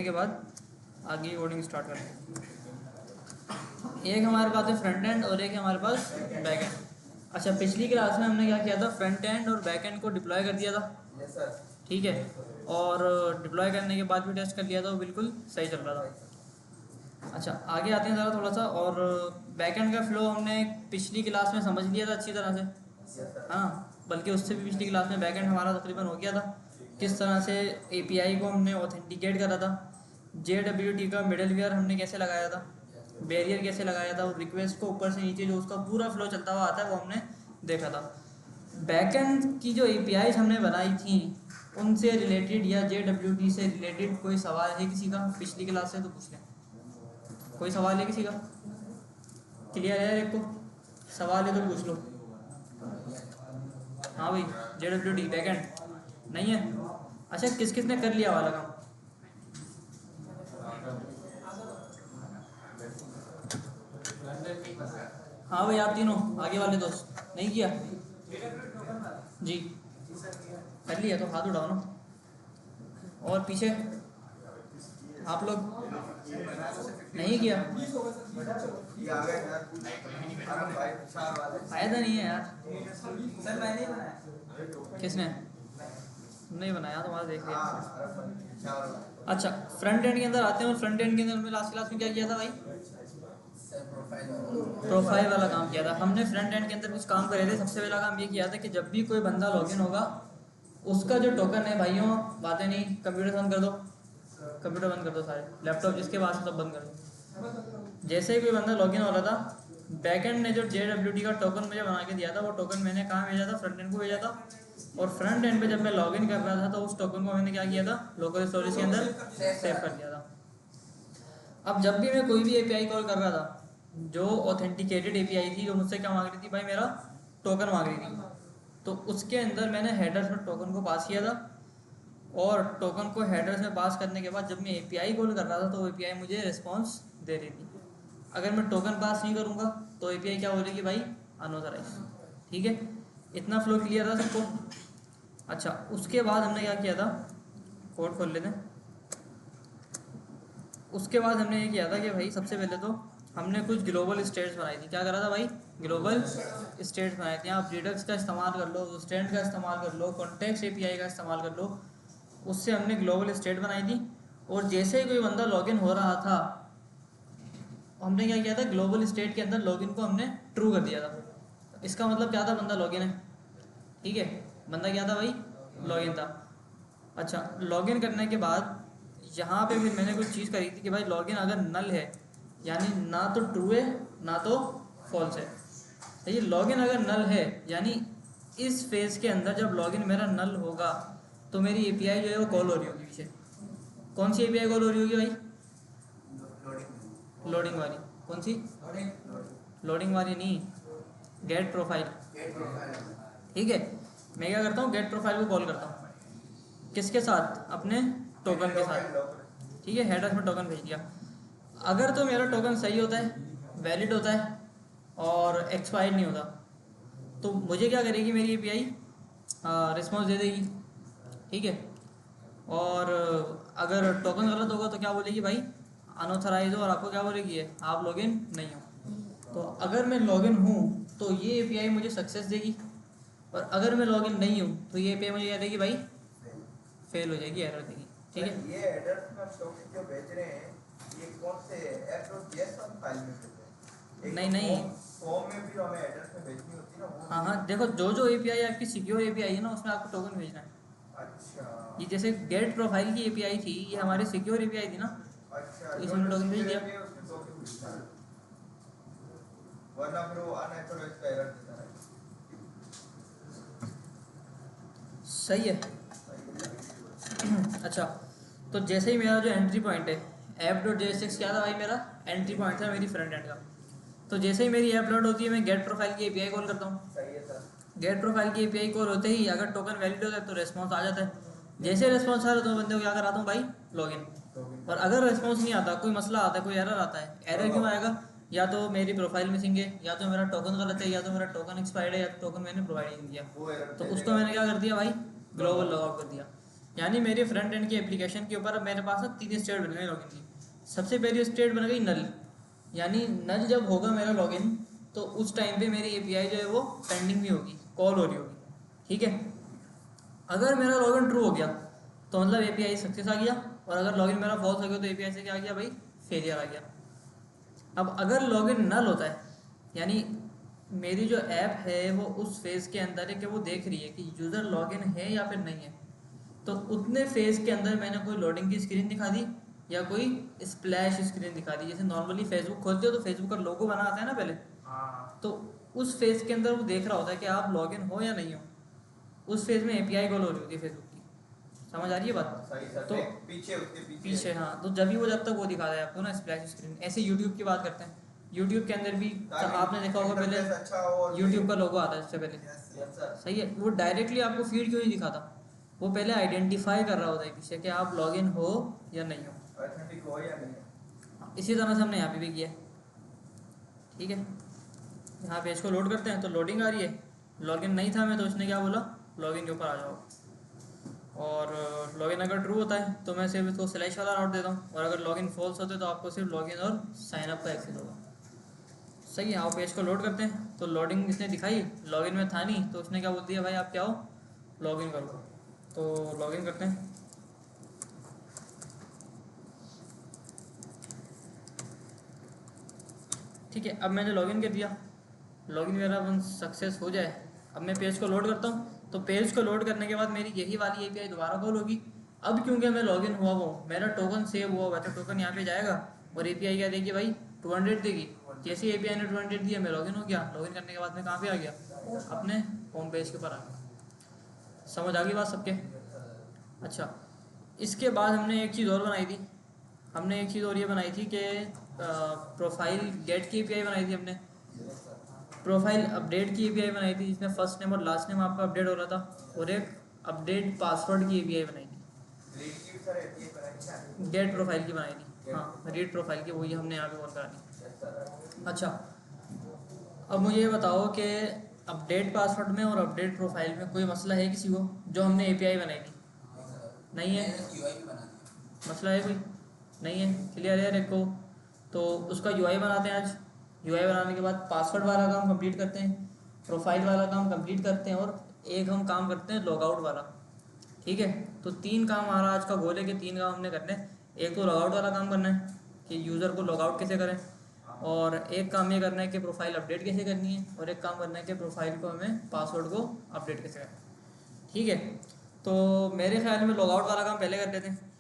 के बाद आगे कोडिंग स्टार्ट करते हैं। एक हमारे पास है फ्रंट एंड और एक हमारे पास बैक एंड। अच्छा, पिछली क्लास में हमने क्या किया था, फ्रंट एंड और बैक एंड को डिप्लॉय कर दिया था। ठीक है, और डिप्लॉय करने के बाद भी टेस्ट कर लिया था, वो बिल्कुल सही चल रहा था। अच्छा, आगे आते हैं ज़रा थोड़ा सा। और बैक एंड का फ्लो हमने पिछली क्लास में समझ लिया था अच्छी तरह से। हाँ, बल्कि उससे भी पिछली क्लास में बैक एंड हमारा तकरीबन हो गया था। किस तरह से एपीआई को हमने ऑथेंटिकेट करा था, JWT का मिडलवेयर हमने कैसे लगाया था, बैरियर कैसे लगाया था, और रिक्वेस्ट को ऊपर से नीचे जो उसका पूरा फ्लो चलता हुआ आता है वो हमने देखा था। बैकएंड की जो एपीआई हमने बनाई थी उनसे रिलेटेड या JWT से रिलेटेड कोई सवाल है किसी का? पिछली क्लास से तो पूछ लें। कोई सवाल है किसी का? क्लियर है? एक को सवाल है तो पूछ लो। हाँ भाई, JWT बैकएंड नहीं है? अच्छा, किस किस ने कर लिया वाला काम? हाँ भाई, आप तीनों आगे वाले दोस्त नहीं किया जी? कर लिया तो हाथ उठाओ ना। और पीछे आप लोग नहीं किया? फायदा नहीं है यार। सर मैंने बनाया। किसने नहीं बनाया? तुम्हारा देख लिया। अच्छा, फ्रंट एंड के अंदर आते हैं। और फ्रंट एंड के अंदर हमने लास्ट क्लास में क्या किया था भाई? प्रोफाइल वाला काम किया था हमने। फ्रंट एंड के अंदर कुछ काम करे थे। सबसे पहला काम ये किया था कि जब भी कोई बंदा लॉगिन होगा उसका जो टोकन है, भाइयों बातें नहीं, कंप्यूटर बंद कर दो, कंप्यूटर बंद कर दो, सारे लैपटॉप जिसके पास है सब बंद कर दो। जैसे ही कोई बंदा लॉगिन हो रहा था, बैकएंड ने जो JWT का टोकन मुझे बना के दिया था, वो टोकन मैंने कहाँ भेजा था? फ्रंट एंड को भेजा था। और फ्रंट एंड पे जब मैं लॉगिन कर रहा था तो उस टोकन को मैंने क्या किया था? लोकल स्टोरेज के अंदर सेव कर दिया था। अब जब भी मैं कोई भी एपीआई कॉल कर रहा था, जो ऑथेंटिकेटेड एपीआई थी, जो मुझसे क्या मांग रही थी भाई? मेरा टोकन मांग रही थी। तो उसके अंदर मैंने हेडर्स में टोकन को पास किया था। और टोकन को हेडर्स में पास करने के बाद जब मैं एपीआई कॉल कर रहा था तो एपीआई मुझे रिस्पांस दे रही थी। अगर मैं टोकन पास नहीं करूँगा तो एपीआई क्या बोलेगी भाई? अनऑथराइज। ठीक है, इतना फ्लो क्लियर था सबको? अच्छा, उसके बाद हमने क्या किया था? कोड खोल लेते हैं। उसके बाद हमने ये किया था कि भाई सबसे पहले तो हमने कुछ ग्लोबल स्टेट्स बनाई थी। क्या करा था भाई? ग्लोबल स्टेट्स बनाए थे। आप रिडक्स का इस्तेमाल कर लो, स्टैंड का इस्तेमाल कर लो, कॉन्टेक्स्ट एपीआई का इस्तेमाल कर लो। उससे हमने ग्लोबल स्टेट बनाई थी। और जैसे ही कोई बंदा लॉगिन हो रहा था, हमने क्या किया था? ग्लोबल स्टेट के अंदर लॉगिन को हमने ट्रू कर दिया था। इसका मतलब क्या था? बंदा लॉगिन है। ठीक है, बंदा क्या था भाई? लॉगिन था। अच्छा, लॉगिन करने के बाद यहाँ पे फिर मैंने कुछ चीज़ करी थी कि भाई लॉगिन अगर नल है, यानी ना तो ट्रू है ना तो फॉल्स है। तो ये लॉगिन अगर नल है, यानी इस फेज़ के अंदर जब लॉगिन मेरा नल होगा तो मेरी एपीआई जो है वो कॉल हो रही होगी पीछे। कौन सी एपीआई कॉल हो रही होगी भाई? लोडिंग वाली। कौन सी? लोडिंग वाली नहीं, गेट प्रोफाइल। ठीक है, मैं क्या करता हूँ? गेट प्रोफाइल को कॉल करता हूँ। किसके साथ? अपने टोकन के साथ। ठीक है, हेडर में टोकन भेज दिया। अगर तो मेरा टोकन सही होता है, वैलिड होता है और एक्सपायर्ड नहीं होता, तो मुझे क्या करेगी मेरी एपीआई? रिस्पॉन्स दे देगी। ठीक है, और अगर टोकन गलत होगा तो क्या बोलेगी भाई? अनऑथराइज हो। और आपको क्या बोलेगी? है आप लॉगिन नहीं हो। तो अगर मैं लॉगिन हूँ तो ये एपीआई मुझे सक्सेस देगी, और अगर मैं लॉगिन नहीं हूँ तो ये एपीआई मुझे क्या देगी भाई? फेल हो जाएगी, एरर देगी। ठीक है, ये एड्रेस में टोकन जो भेज रहे हैं, ये कौन से app.json फाइल में भेज रहे हैं? नहीं नहीं, फॉर्म में भी हमें एड्रेस में भेजनी होती है ना वो? हाँ हाँ, देखो जो एपीआई आपकी सिक्योर एपीआई है ना, उसमें आपको टोकन भेजना है। अच्छा ये जैसे गेट प्रोफाइल की एपीआई थी, ये हमारी सिक्योर एपीआई थी ना, अच्छा, तो इसमें टोकन भेज दिया। उसमें टोकन भेजना है, वरना फिर वो अनऑथराइज्ड का एरर देता है। सही है। अच्छा, तो जैसे ही मेरा जो एंट्री पॉइंट है app.jsx क्या था भाई? मेरा एंट्री पॉइंट था मेरी फ्रंट एंड का। तो जैसे ही मेरी ऐप लोड होती है मैं गेट प्रोफाइल की एपीआई कॉल करता हूँ। सही है सर। गेट प्रोफाइल की एपीआई कॉल होते ही अगर टोकन वैलिड होता है तो रेस्पॉन्स आ जाता है। जैसे रेस्पॉन्स आ रहा है तो बंदे को क्या कराता हूँ भाई? लॉगिन। और अगर रेस्पॉन्स नहीं आता, कोई मसला आता है, कोई एरर आता है, एरर क्यों आएगा? या तो मेरी प्रोफाइल मिसिंग है, या तो मेरा टोकन गलत है, या तो मेरा टोकन एक्सपायर्ड है, या तो टोकन मैंने प्रोवाइड नहीं किया। तो उसको मैंने क्या कर दिया भाई? ग्लोबल लॉग आउट कर दिया। यानी मेरे फ्रंट एंड की एप्लीकेशन के ऊपर अब मेरे पास ना 3 स्टेट बन गई लॉगिन की। सबसे पहली स्टेट बन गई नल, यानी नल जब होगा मेरा लॉगिन तो उस टाइम पे मेरी एपीआई जो है वो पेंडिंग में होगी, कॉल हो रही होगी, ठीक है। अगर मेरा लॉगिन ट्रू हो गया तो मतलब एपीआई सक्सेस आ गया, और अगर लॉगिन मेरा फॉल्स हो गया तो एपीआई से क्या आ गया भाई, फेलियर आ गया। अब अगर लॉगिन नल होता है, यानी मेरी जो ऐप है वो उस फेज़ के अंदर है कि वो देख रही है कि यूज़र लॉगिन है या फिर नहीं है, तो उतने फेज़ के अंदर मैंने कोई लोडिंग की स्क्रीन दिखा दी या कोई स्प्लैश स्क्रीन दिखा दी। जैसे नॉर्मली फेसबुक खोलते हो तो फेसबुक का लोगो बना आता है ना पहले, हाँ तो उस फेज़ के अंदर वो देख रहा होता है कि आप लॉगिन हो या नहीं हो। उस फेज़ में एपीआई कॉल हो रही होती है फेसबुक की, समझ आ रही है बात। सही सर, तो पीछे उसके पीछे पीछे हाँ, तो जब भी वो जब तक वो दिखा है आपको ना स्प्लैश स्क्रीन। ऐसे यूट्यूब की बात करते हैं, यूट्यूब के अंदर भी ताकि आपने देखा होगा पहले इंटरफेस अच्छा हो और यूट्यूब का लोगो आता है सबसे पहले, यस सर, सही है। वो डायरेक्टली आपको फीड क्यों नहीं दिखाता, वो पहले आइडेंटिफाई कर रहा होता है पीछे कि आप लॉगिन हो या नहीं हो। ऑथेंटिक हो या नहीं। इसी तरह से हमने यहाँ पे भी किया है, ठीक है। यहाँ पेज को लोड करते हैं तो लोडिंग आ रही है, लॉगिन नहीं था मैं तो उसने क्या बोला, लॉगिन के ऊपर आ जाओ। और लॉगिन अगर ट्रू होता है तो मैं सिर्फ इसको स्लैश वाला राउट देता हूँ, और अगर लॉगिन फॉल्स होता है तो आपको सिर्फ लॉगिन और साइन अप का एक्सेस होगा। सही है, आओ पेज को लोड करते हैं। तो लोडिंग इसने दिखाई, लॉगिन में था नहीं तो उसने क्या बोल दिया, भाई आप क्या हो, लॉगिन करो। तो लॉगिन करते हैं। ठीक है, अब मैंने लॉगिन कर दिया, लॉगिन मेरा वन सक्सेस हो जाए, अब मैं पेज को लोड करता हूँ। तो पेज को लोड करने के बाद मेरी यही वाली एपीआई दोबारा कॉल होगी। अब क्योंकि मैं लॉगिन हुआ हूँ, मेरा टोकन सेव हुआ है, तो टोकन यहाँ पे जाएगा और एपीआई क्या देगी भाई, 200 देगी। जैसे ही एपीआई ने 200 दिया मैं लॉगिन हो गया। लॉगिन करने के बाद मैं कहाँ पे आ गया, अपने होम पेज के ऊपर आ गया। समझ आ गई बात सबके। अच्छा, इसके बाद हमने एक चीज़ और बनाई थी, हमने एक चीज़ और ये बनाई थी कि प्रोफाइल गेट की एपीआई बनाई थी हमने, प्रोफाइल अपडेट की एपीआई बनाई थी जिसमें फर्स्ट नेम और लास्ट नेम आपका अपडेट हो रहा था, और एक अपडेट पासवर्ड की एपीआई बनाई थी। रीड सर ये बनाई क्या? गेट प्रोफाइल की बनाई थी, हाँ रीड प्रोफाइल की, वही हमने यहाँ पे ऑन करानी। Yes sir. अच्छा, अब मुझे ये बताओ कि अपडेट पासवर्ड में और अपडेट प्रोफाइल में कोई मसला है किसी को, जो हमने एपीआई बनाई थी? नहीं है, मसला है कोई नहीं है, क्लियर है देखो। तो उसका यूआई बनाते हैं आज। यूआई बनाने के बाद पासवर्ड वाला काम कंप्लीट करते हैं, प्रोफाइल वाला काम कंप्लीट करते हैं, और एक हम काम करते हैं लॉगआउट वाला, ठीक है। तो 3 काम हमारा आज का गोल है कि 3 काम हमने करने हैं। एक तो लॉगआउट वाला काम करना है कि यूज़र को लॉगआउट कैसे करें, और एक काम ये करना है कि प्रोफाइल अपडेट कैसे करनी है, और एक काम करना है कि प्रोफाइल को हमें पासवर्ड को अपडेट कैसे करना है, ठीक है। तो मेरे ख्याल में लॉगआउट वाला काम पहले कर लेते हैं।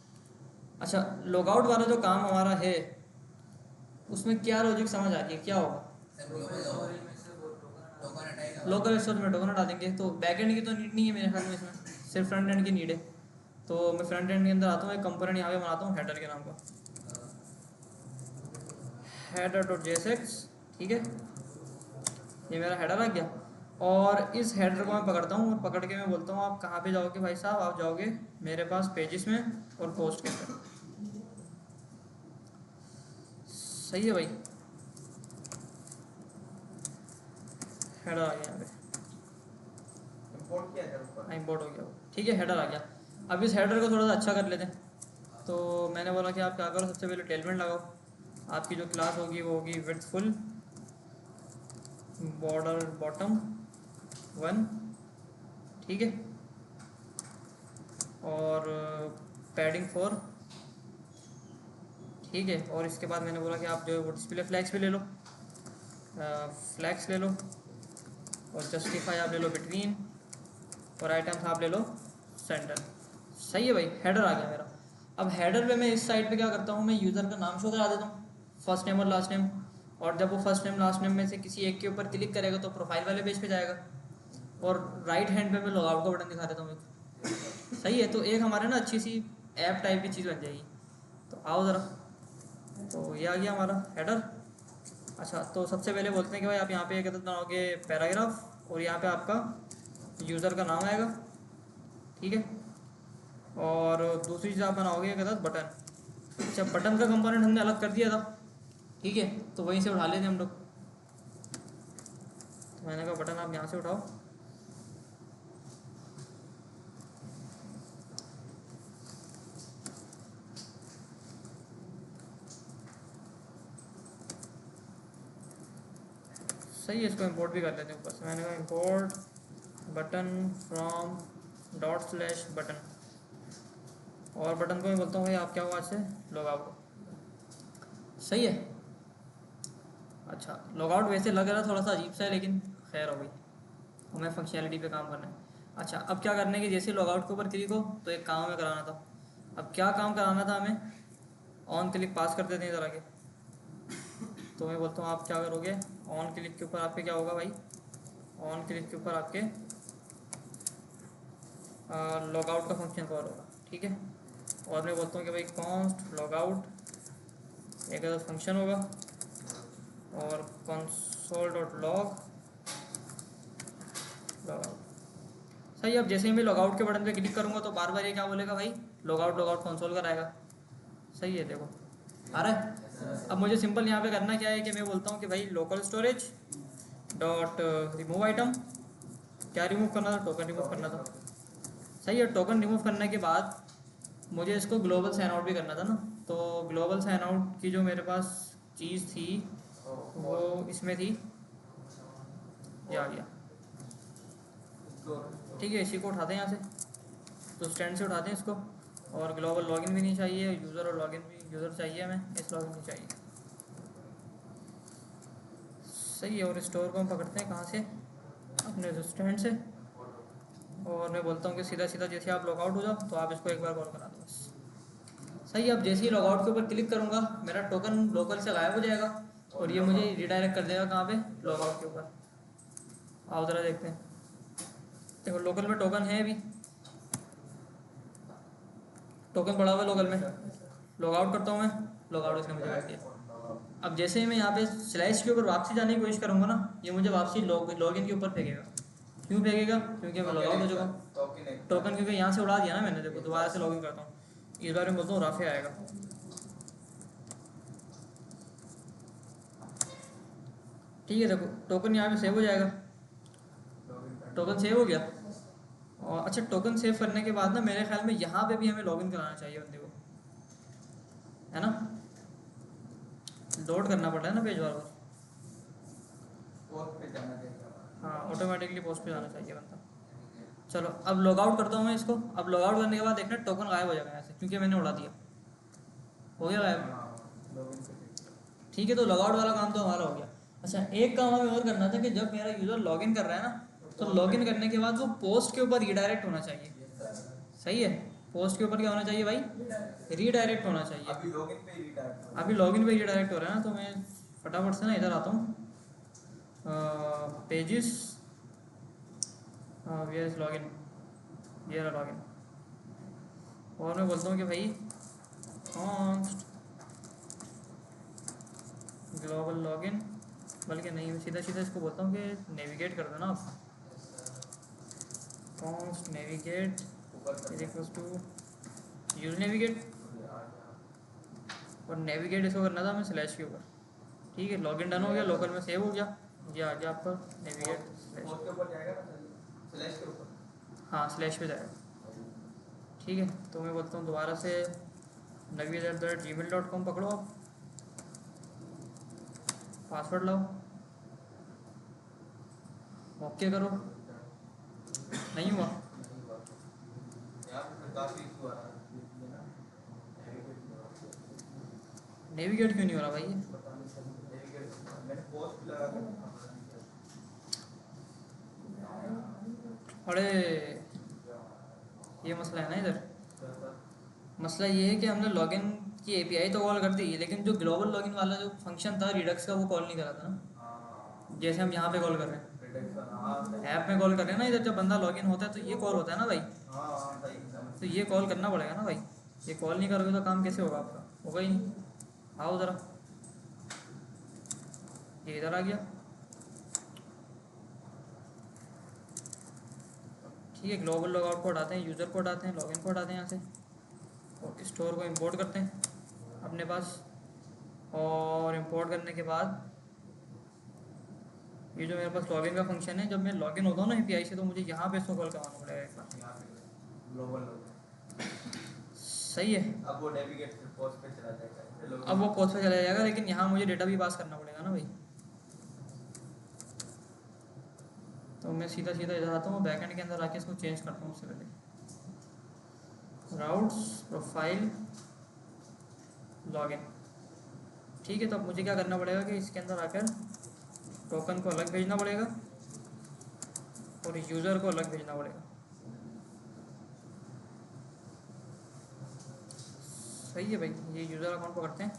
अच्छा, लॉगआउट वाला जो काम हमारा है उसमें क्या लॉजिक समझ आ रही है, क्या होगा? लोकल स्टोर में टोकन हटा देंगे, तो बैक एंड की तो नीड नहीं है मेरे ख्याल में, इसमें सिर्फ फ्रंट एंड की नीड है। तो मैं फ्रंट एंड के अंदर आता हूँ, एक कंपोनेंट यहाँ पे बनाता हूँ हेडर के नाम का, header.jsx, ठीक है। ये मेरा हेडर आ गया, और इस हेडर को मैं पकड़ता हूँ, और पकड़ के मैं बोलता हूँ आप कहाँ पे जाओगे भाई साहब, आप जाओगे मेरे पास पेजेस में और पोस्ट के अंदर। सही है भाई, हेडर आ गया यहाँ पे, इंपोर्ट किया जाए ऊपर। इंपोर्ट हो गया वो, ठीक है, हेडर आ गया। अब इस हेडर को थोड़ा सा अच्छा कर लेते हैं। तो मैंने बोला कि आप क्या करो, सबसे पहले टेलमेंट लगाओ। आपकी जो क्लास होगी वो होगी विड्थ फुल, बॉर्डर बॉटम 1, ठीक है, और पैडिंग 4, ठीक है। और इसके बाद मैंने बोला कि आप जो है वो डिस्प्ले फ्लैग्स भी ले लो, फ्लैग्स ले लो, और जस्टिफाई आप ले लो बिटवीन, और आइटम्स आप ले लो सेंटर। सही है भाई, हेडर आ गया मेरा। अब हेडर पे मैं इस साइड पे क्या करता हूँ, मैं यूज़र का नाम शो करा देता हूँ, फर्स्ट नेम और लास्ट नेम, और जब वो फर्स्ट नेम लास्ट नेम में से किसी एक के ऊपर क्लिक करेगा तो प्रोफाइल वाले पेज पे जाएगा, और राइट हैंड पे मैं लॉगआउट का बटन दिखा देता हूँ एक। सही है, तो एक हमारे ना अच्छी सी ऐप टाइप की चीज़ बन जाएगी। तो आओ ज़रा, तो ये आ गया हमारा हेडर। अच्छा, तो सबसे पहले बोलते हैं कि भाई आप यहाँ पे क्या बनाओगे, पैराग्राफ, और यहाँ पे आपका यूज़र का नाम आएगा, ठीक है। और दूसरी चीज़ आप बनाओगे क्या, बटन। अच्छा, बटन का कंपोनेंट हमने अलग कर दिया था, ठीक है, तो वहीं से उठा लेते हम लोग। तो मैंने कहा बटन आप यहाँ से उठाओ, सही है, इसको इंपोर्ट भी कर लेते हैं ऊपर से। मैंने कहा import button from dot slash button, और बटन को मैं बोलता हूँ भाई आप क्या हुआ से लॉग आउट। सही है। अच्छा लॉग आउट वैसे लग रहा थोड़ा सा अजीब सा है, लेकिन खैर हो गई, हमें फंक्शनैलिटी पे काम करना है। अच्छा अब क्या करने की, जैसे लॉग आउट के ऊपर क्लिक हो तो एक काम हमें कराना था। अब क्या काम कराना था हमें, ऑन क्लिक पास कर देते हैं ज़रा के। तो मैं बोलता हूँ आप क्या करोगे, ऑन क्लिक के ऊपर आपके क्या होगा भाई, ऑन क्लिक के ऊपर आपके लॉग आउट का फंक्शन कॉल होगा, ठीक है। और मैं बोलता हूँ कि भाई कॉन्स्ट लॉग आउट एक फंक्शन होगा, और कंसोल डॉट लॉग आउट। सही। अब जैसे ही मैं लॉग आउट के बटन पे क्लिक करूँगा तो बार बार ये क्या बोलेगा भाई, लॉग आउट कंसोल कराएगा। सही है, देखो आ रहा है। अब मुझे सिंपल यहाँ पे करना क्या है कि मैं बोलता हूँ कि भाई local storage dot remove item, क्या रिमूव करना था, टोकन रिमूव करना था। सही है। टोकन रिमूव करने के बाद मुझे इसको ग्लोबल साइन आउट भी करना था ना, तो ग्लोबल साइन आउट की जो मेरे पास चीज़ थी वो इसमें थी, ये आ गया, ठीक है। इसी को उठाते हैं यहाँ से, तो स्टैंड से उठाते हैं इसको। और ग्लोबल लॉगिन भी नहीं चाहिए, यूज़र और लॉगिन भी, यूज़र चाहिए हमें, इस लॉगिन नहीं चाहिए। सही है। और स्टोर को हम पकड़ते हैं कहाँ से, अपने स्टैंड से। और मैं बोलता हूँ कि सीधा सीधा जैसे आप लॉग आउट हो जाओ तो आप इसको एक बार कॉल करा दो बस। सही है। अब जैसे ही लॉग आउट के ऊपर क्लिक करूँगा मेरा टोकन लोकल से गायब हो जाएगा, और ये मुझे रिडायरेक्ट कर देगा कहाँ पे, लॉग आउट के ऊपर। आओ ज़रा देखते हैं। देखो लोकल में टोकन है अभी, टोकन पड़ा हुआ है लोकल में। लॉग आउट करता हूँ मैं, लॉग आउट इसने मुझे कर दिया। अब जैसे ही मैं यहाँ पे स्लैश के ऊपर वापसी जाने की कोशिश करूँगा ना, ये मुझे वापसी लॉगिन के ऊपर फेंकेगा। क्यों फेंकेगा, क्योंकि मैं लॉग आउट हो चुका हूँ। टोकन क्योंकि यहाँ से उड़ा दिया ना मैंने। देखो दोबारा से लॉगिन करता हूँ, इस बार में बोलता हूँ राफे आएगा। ठीक है, देखो टोकन यहाँ पे सेव हो जाएगा, टोकन सेव हो गया। और अच्छा टोकन सेव करने के बाद ना मेरे ख्याल में यहाँ पे भी हमें लॉगिन कराना चाहिए बंदे को, है ना। लोड करना पड़ता है ना पेज बार बार। हाँ ऑटोमेटिकली पोस्ट पे जाना चाहिए बंदा। चलो अब लॉग आउट करता हूँ मैं इसको। अब लॉग आउट करने के बाद देखना टोकन गायब हो जाएगा यहाँ से, क्योंकि मैंने उड़ा दिया। हो गया गायब। ठीक है, तो लॉग आउट वाला काम तो हमारा हो गया। अच्छा एक काम हमें और करना था कि जब मेरा यूज़र लॉगिन कर रहा है ना, तो लॉगिन करने के बाद वो पोस्ट के ऊपर रीडायरेक्ट होना चाहिए। सही है। पोस्ट के ऊपर क्या होना चाहिए भाई, रीडायरेक्ट होना चाहिए। अभी लॉगिन पे ही रिडायरेक्ट अभी लॉगिन पे रीडायरेक्ट हो रहा है ना, तो मैं फटाफट से ना इधर आता हूँ, पेजेस, वेयर इज लॉगिन, ये रहा लॉगिन। और मैं बोलता हूँ कि भाई कॉन्स्ट ग्लोबल लॉगिन, बल्कि नहीं मैं सीधा सीधा इसको बोलता हूँ कि नेविगेट कर दो ना आप। Const navigate is equals to use navigate, और नेविगेट इसको करना था हमें स्लैश के ऊपर। ठीक है, लॉगिन डन हो गया, लोकल में सेव हो गया, ये आ गया आपका नेविगेट स्लैश। पोस्ट के ऊपर जाएगा ना, स्लैश के ऊपर। हाँ स्लैश पे जाएगा। ठीक है, तो मैं बोलता हूँ दोबारा से navigate@gmail.com पकड़ो आप, पासवर्ड लाओ, ओके करो। नहीं हुआ, यहाँ पे काफी इशू आ रहा है। नेविगेट क्यों नहीं हो रहा भाई ये? मैंने पोस्ट लगा कर अरे ये मसला है ना इधर। मसला ये है कि हमने लॉगिन की एपीआई तो कॉल कर दी, लेकिन जो ग्लोबल लॉगिन वाला जो फंक्शन था रिडक्स का वो कॉल नहीं करा था ना, जैसे हम यहाँ पे कॉल कर रहे हैं, ऐप में कॉल कर रहे हैं ना। इधर जब बंदा लॉगिन होता है तो ये कॉल होता है ना भाई, तो ये कॉल करना पड़ेगा ना भाई। ये कॉल नहीं करोगे तो काम कैसे होगा आपका, होगा ही नहीं। आओ ज़रा, ये इधर आ गया। ठीक है, ग्लोबल लॉग आउट को हटाते हैं, यूज़र को हटाते हैं, लॉगिन को हटाते हैं यहाँ से, और स्टोर को इंपोर्ट करते हैं अपने पास। और इंपोर्ट करने के बाद ये जो मेरे पास लॉगिन का फंक्शन है, जब मैं लॉगिन होता हूँ ना एपीआई से, तो मुझे यहाँ पे इसको कॉल करवाना पड़ेगा एक बार। ग्लोबल। सही है। अब वो नेविगेट पोस्ट पे चला जाएगा। अब वो पोस्ट पे चला जाएगा, लेकिन यहाँ मुझे डेटा भी पास करना पड़ेगा ना भाई। तो मैं सीधा सीधा इधर आता हूँ, बैकएंड के अंदर आके इसको चेंज करता हूँ। उससे पहले राउट्स प्रोफाइल लॉगिन, ठीक है। तो अब मुझे क्या करना पड़ेगा कि इसके अंदर आकर टोकन को अलग भेजना पड़ेगा और यूज़र को अलग भेजना पड़ेगा। सही है भाई, ये यूज़र अकाउंट पकड़ते हैं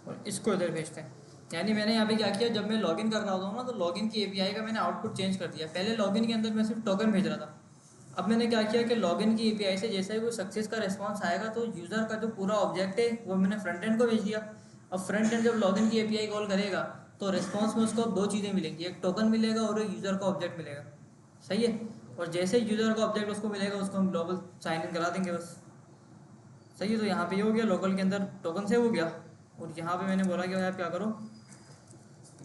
और इसको इधर भेजते हैं। यानी मैंने यहाँ पे क्या किया, जब मैं लॉगिन कर रहा होता हूँ ना, तो लॉगिन की एपीआई का मैंने आउटपुट चेंज कर दिया। पहले लॉगिन के अंदर मैं सिर्फ टोकन भेज रहा था, अब मैंने क्या किया कि लॉगिन की एपीआई से जैसे ही कोई सक्सेस का रिस्पांस आएगा तो यूज़र का जो पूरा ऑब्जेक्ट है वो मैंने फ्रंट एंड को भेज दिया। अब फ्रंट एंड जब लॉगिन की एपीआई कॉल करेगा तो रिस्पांस में उसको दो चीज़ें मिलेंगी, एक टोकन मिलेगा और एक यूज़र का ऑब्जेक्ट मिलेगा। सही है। और जैसे ही यूज़र का ऑब्जेक्ट उसको मिलेगा उसको हम ग्लोबल साइन इन करा देंगे बस। सही है। तो यहाँ पे ये हो गया, लोकल के अंदर टोकन सेव हो गया। और यहाँ पे मैंने बोला कि भाई आप क्या करो,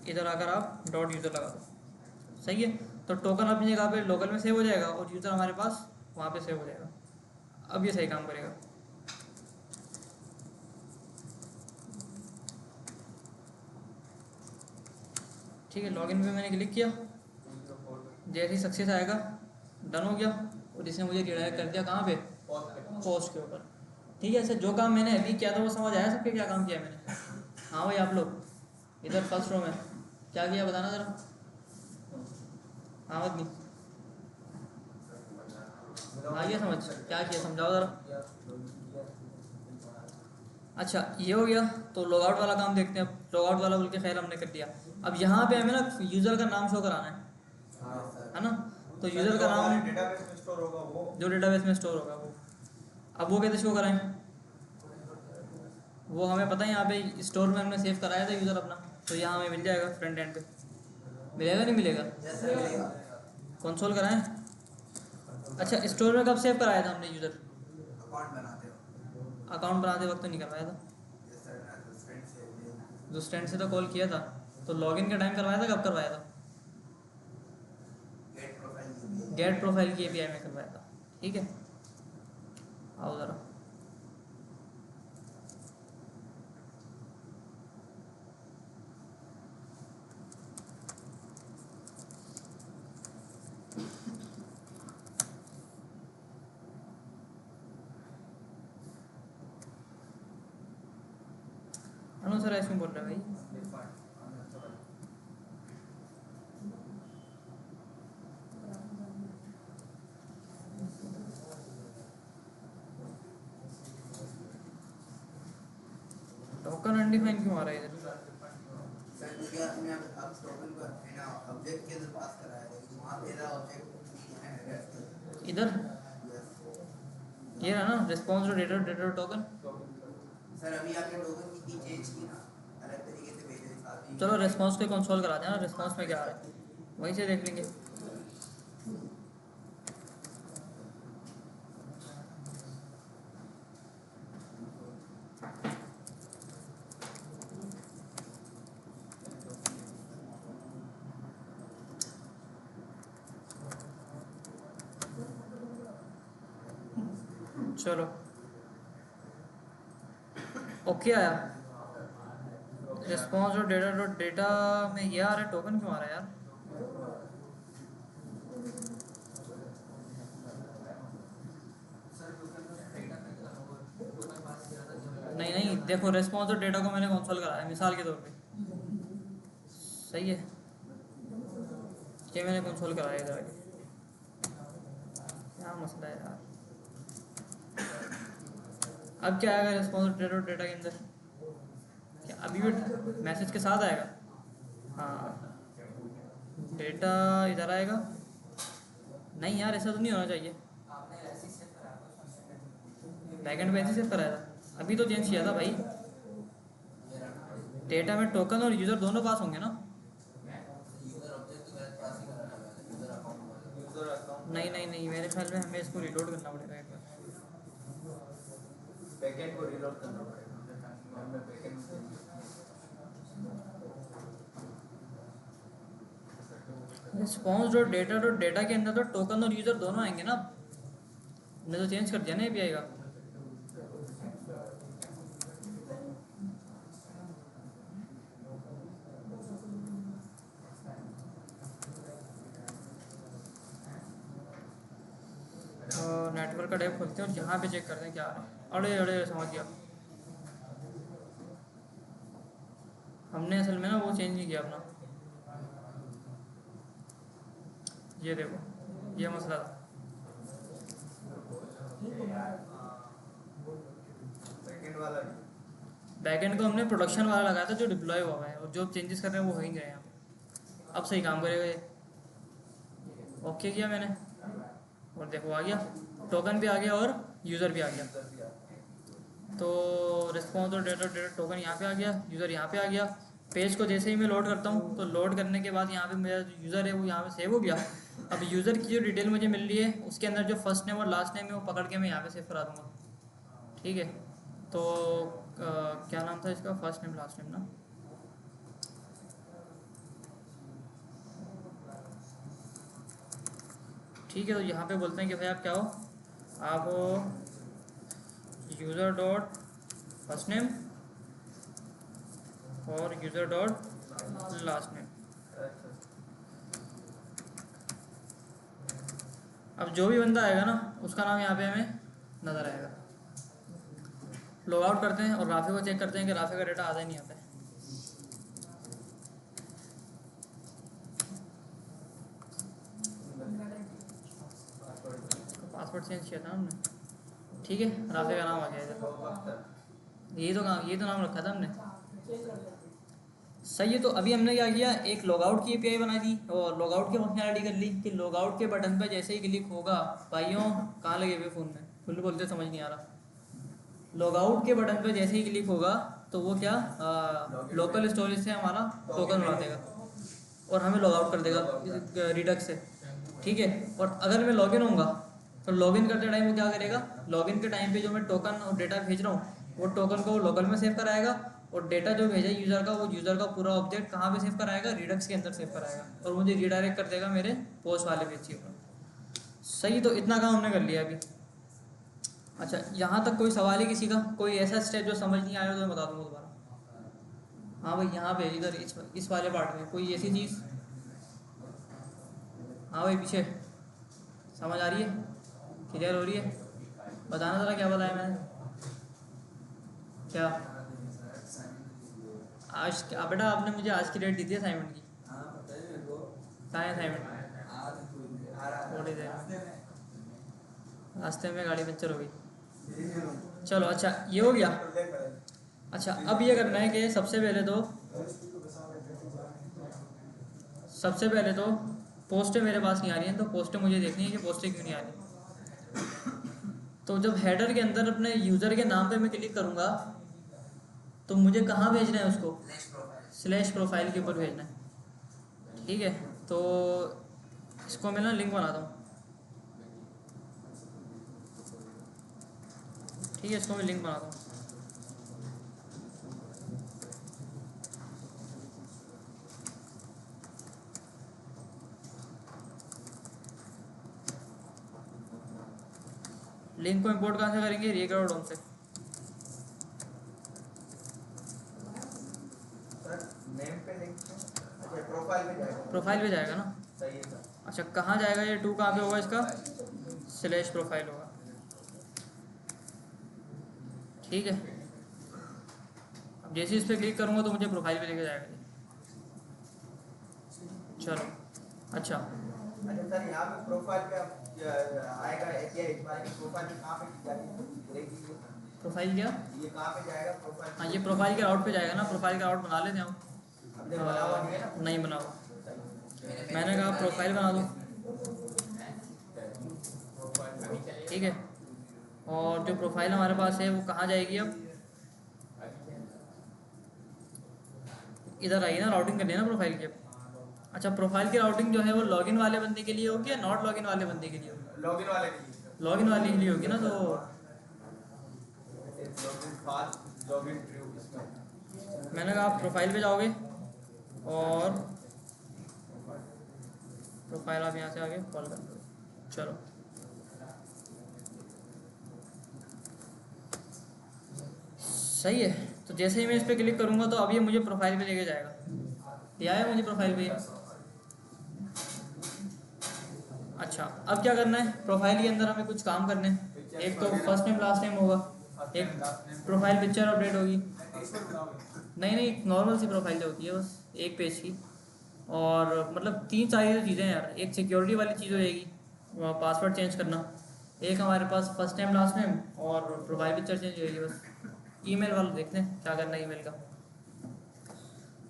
इधर आकर आप डॉट यूज़र लगा दो। सही है। तो टोकन अपनी जगह पे लोकल में सेव हो जाएगा और यूज़र हमारे पास वहाँ पे सेव हो जाएगा। अब ये सही काम करेगा। ठीक है, लॉगिन पे मैंने क्लिक किया, जैसे ही सक्सेस आएगा डन हो गया और इसने मुझे रिडायरेक्ट कर दिया कहाँ पे, पोस्ट के ऊपर। ठीक है। ऐसे जो काम मैंने अभी किया था वो समझ आया सबके, क्या काम किया मैंने? हाँ भाई आप लोग इधर फर्स्ट रो में क्या किया बताना ज़रा। हाँ मत नहीं आ गया समझ, क्या किया समझाओ ज़रा। अच्छा ये हो गया। तो लॉगआउट वाला काम देखते हैं। अब लॉगआउट वाला बोल के खैर हमने कर दिया। अब यहाँ पे हमें ना यूज़र का नाम शो कराना है ना। तो यूज़र का नाम डेटाबेस में स्टोर होगा वो, जो डेटाबेस में स्टोर होगा वो, अब वो कैसे शो कराएं? वो हमें पता है यहाँ पे स्टोर में हमने सेव कराया था यूज़र अपना, तो यहाँ हमें मिल जाएगा फ्रंट एंड पे। मिलेगा नहीं मिलेगा? कंसोल कराएं। अच्छा स्टोर में कब सेव कराया था हमने यूज़र? अकाउंट बनाते वक्त तो नहीं करवाया था, जो स्टैंड से तो कॉल किया था। तो लॉगिन का टाइम करवाया था, कब करवाया था? गेट प्रोफाइल की एपीआई में करवाया था। ठीक है, आओ ज़रा। अनु सर ऐसे बोल रहे हैं भाई। टोकन अनडिफाइन क्यों आ रहा है इधर? सर क्योंकि आपने अब टोकन को है ना ऑब्जेक्ट के अंदर पास कराया है, लेकिन वहाँ मेरा ऑब्जेक्ट है इधर ये रहा ना response to data token. Sir अभी आपने टोकन की चेंज की ना, अलग तरीके से भेजे साथ ही। चलो रिस्पॉन्स को कंसोल करा देना, रिस्पॉन्स में क्या आ रहा है वहीं से देख लेंगे। चलो ओके आया रिस्पॉन्स और डेटा डॉट डेटा में ये आ रहा है, टोकन क्यों आ रहा है यार? नहीं नहीं देखो, रिस्पॉन्स और डेटा को मैंने कंसोल कराया मिसाल के तौर पे। सही है, ये मैंने कंसोल कराया इधर आगे। क्या मसला है यार? अब क्या आएगा रिस्पॉन्स और डेटा डेटा के अंदर? क्या अभी भी मैसेज के साथ आएगा? हाँ डेटा इधर आएगा। नहीं यार ऐसा तो नहीं होना चाहिए, बैकएंड पे ऐसे सेव कराया था, अभी तो चेंज किया था भाई। डेटा में टोकन और यूज़र दोनों पास होंगे ना। नहीं नहीं नहीं मेरे ख्याल में हमें इसको रिलोड करना पड़ेगा एक बार। बैकएंड को रीलोड करना पड़ेगा। हमें बैकएंड रिस्पॉन्स डॉट डेटा के अंदर तो टोकन और यूज़र दोनों आएंगे ना। हमने तो चेंज कर दिया ना एपीआई का। का टैब खोलते हैं और यहाँ पे चेक करते हैं क्या आ रहा है। अरे अरे समझ गया, हमने असल में ना वो चेंज नहीं किया अपना, ये देखो ये मसला था। सेकंड वाला भी बैकएंड को हमने प्रोडक्शन वाला लगाया था जो डिप्लॉय हुआ है, और जो चेंजेस कर रहे हैं वो हो ही गए यहाँ पे। अब सही काम करेगा ये। ओके किया मैंने और देखो आ गया, टोकन भी आ गया और यूज़र भी आ गया। तो रिस्पॉन्स और डेटा टोकन यहाँ पे आ गया, यूज़र यहाँ पे आ गया। पेज को जैसे ही मैं लोड करता हूँ तो लोड करने के बाद यहाँ पे मेरा जो यूज़र है वो यहाँ पे सेव हो गया। अब यूज़र की जो डिटेल मुझे मिल रही है उसके अंदर जो फर्स्ट नेम और लास्ट नेम है वो पकड़ के मैं यहाँ पे सेव करा दूँगा। ठीक है, तो क्या नाम था इसका, फर्स्ट नेम लास्ट नेम ना, ठीक है। तो यहाँ पे बोलते हैं कि भाई आप क्या हो, आप यूज़र डॉट फर्स्ट नेम और यूज़र डॉट लास्ट नेम। अब जो भी बंदा आएगा ना उसका नाम यहाँ पे हमें नज़र आएगा। लॉग आउट करते हैं और राफे को चेक करते हैं कि राफे का डेटा आता ही नहीं आता है। पासवर्ड चेंज किया था हमने, ठीक है। राफे का नाम आ गया इधर, ये तो नाम रखा था हमने, सही है। तो अभी हमने क्या किया, एक लॉगआउट की एपीआई बना दी और लॉगआउट की फंक्शनैलिटी कर ली कि लॉगआउट के बटन पर जैसे ही क्लिक होगा, भाइयों कहाँ लगे हुए फ़ोन में, खुल बोलते समझ नहीं आ रहा। लॉगआउट के बटन पर जैसे ही क्लिक होगा तो वो क्या लोकल स्टोरेज से हमारा टोकन बना देगा और हमें लॉगआउट कर देगा रिडक्स से, ठीक है। और अगर मैं लॉगिन होऊंगा तो लॉगिन करते टाइम वो क्या करेगा, लॉगिन के टाइम पे जो मैं टोकन और डेटा भेज रहा हूँ वो टोकन को लोकल में सेव कराएगा और डेटा जो भेजा यूज़र का वो यूज़र का पूरा ऑब्जेक्ट कहाँ पे सेव कराएगा, रिडक्स के अंदर सेव कराएगा और मुझे रीडायरेक्ट कर देगा मेरे पोस्ट वाले पेज के ऊपर। सही, तो इतना काम हमने कर लिया अभी। अच्छा, यहाँ तक कोई सवाल है किसी का, कोई ऐसा स्टेप जो समझ नहीं आया तो मैं बता दूँगा दोबारा। हाँ भाई, यहाँ पे इधर इस वाले पार्ट में कोई ऐसी चीज़, हाँ भाई पीछे समझ आ रही है, क्लियर हो रही है, बताना ज़रा क्या बताया मैंने, क्या आज बेटा आपने मुझे आज की डेट दी थी असाइनमेंट की, कहाँ है असाइनमेंट, थोड़ी देर रास्ते में गाड़ी पंचर हो गई। चलो अच्छा ये हो गया। अच्छा अब ये करना है कि सबसे पहले तो पोस्टें मेरे पास नहीं आ रही हैं, तो पोस्टें मुझे देखनी है कि पोस्टें क्यों नहीं आ रही। तो जब हेडर के अंदर अपने यूज़र के नाम पे मैं क्लिक करूँगा तो मुझे कहाँ भेजना है उसको, स्लैश प्रोफाइल के ऊपर भेजना है, ठीक है। तो इसको मैं ना लिंक बनाता हूँ, ठीक है, इसको मैं लिंक बनाता हूँ। लिंक को इंपोर्ट कहाँ से करेंगे, react.com से। नेम पे लिंक, अच्छा प्रोफाइल पे जाएगा ना, सही है सर। अच्छा कहाँ जाएगा ये, टू कहाँ पे होगा इसका, स्लैश प्रोफाइल होगा, ठीक है। अब जैसे इस पर क्लिक करूँगा तो मुझे प्रोफाइल पे लेके जाएगा। चलो अच्छा सर यहाँ पे प्रोफाइल पे आएगा एपीआई, प्रोफाइल पे कहाँ पे जाएगी, प्रोफाइल क्या, ये कहाँ पे जाएगा प्रोफाइल, हाँ ये प्रोफाइल के राउट पे जाएगा ना, प्रोफाइल का राउट बना लेते हैं हम। अपने बना हुआ नहीं है ना, नहीं बना हुआ, मैंने कहा प्रोफाइल बना दो, ठीक है। और जो प्रोफाइल हमारे पास है वो कहाँ जाएगी, अब इधर आइए ना, राउटिंग करनी है ना प्रोफाइल की। अच्छा प्रोफाइल की राउटिंग जो है वो लॉगिन वाले बंदे के लिए होगी या नॉट लॉगिन वाले बंदे के लिए होगी, लॉगिन वाले के लिए, लॉगिन वाले के लिए होगी ना। तो लॉगिन फास्ट लॉगिन ट्रू, इसमें मैंने कहा आप प्रोफाइल पे जाओगे और प्रोफाइल आप यहाँ से आगे कॉल कर दो। चलो सही है, तो जैसे ही मैं इस पर क्लिक करूँगा तो अब ये मुझे प्रोफाइल पे लेके जाएगा, ये आया मुझे प्रोफाइल पे। अच्छा अब क्या करना है, प्रोफाइल के अंदर हमें कुछ काम करने हैं। एक तो फर्स्ट नेम लास्ट नेम होगा, एक प्रोफाइल पिक्चर अपडेट होगी। नहीं नहीं, नॉर्मल सी प्रोफाइल जो होती है बस एक पेज की। और मतलब 3 4 चीज़ें हैं यार, एक सिक्योरिटी वाली चीज़ हो जाएगी, पासवर्ड चेंज करना, एक हमारे पास फर्स्ट नेम लास्ट नेम, और प्रोफाइल पिक्चर चेंज होगी बस। ईमेल वाला देखते हैं क्या करना है ईमेल का।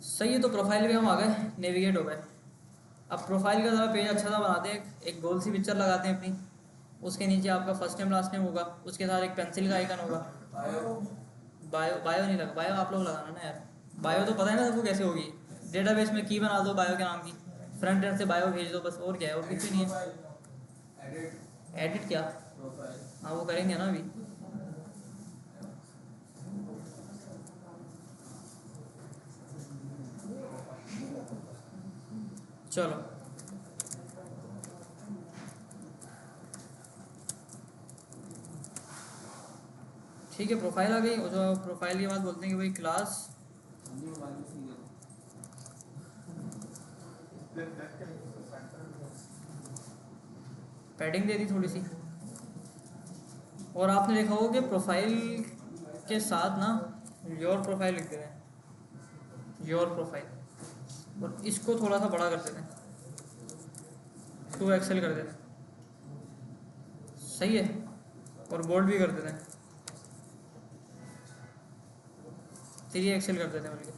सही है, तो प्रोफाइल पे हम आ गए, नेविगेट हो गए। अब प्रोफाइल का ज़रा पेज अच्छा सा बनाते हैं, एक गोल सी पिक्चर लगाते हैं अपनी, उसके नीचे आपका फर्स्ट नेम लास्ट नेम होगा, उसके साथ एक पेंसिल का आइकन होगा। बायो बायो नहीं लगा, बायो आप लोग लगाना ना यार, बायो तो पता है ना सबको कैसे होगी। डेटाबेस में की बना दो बायो के नाम की, फ्रंट एंड से बायो भेज दो बस, और क्या है, और कुछ भी नहीं है। एडिट क्या, हाँ वो करेंगे ना अभी। चलो ठीक है, प्रोफाइल आ गई। और जो प्रोफाइल की बात बोलते हैं कि भाई क्लास पैडिंग दे दी थोड़ी सी। और आपने देखा होगा कि प्रोफाइल के साथ ना योर प्रोफाइल लिख देते हैं, योर प्रोफाइल, और इसको थोड़ा सा बड़ा कर देते हैं, 2 एक्सेल कर देते हैं, सही है, और बोल्ड भी कर देते हैं, 3 एक्सेल कर देते हैं बल्कि।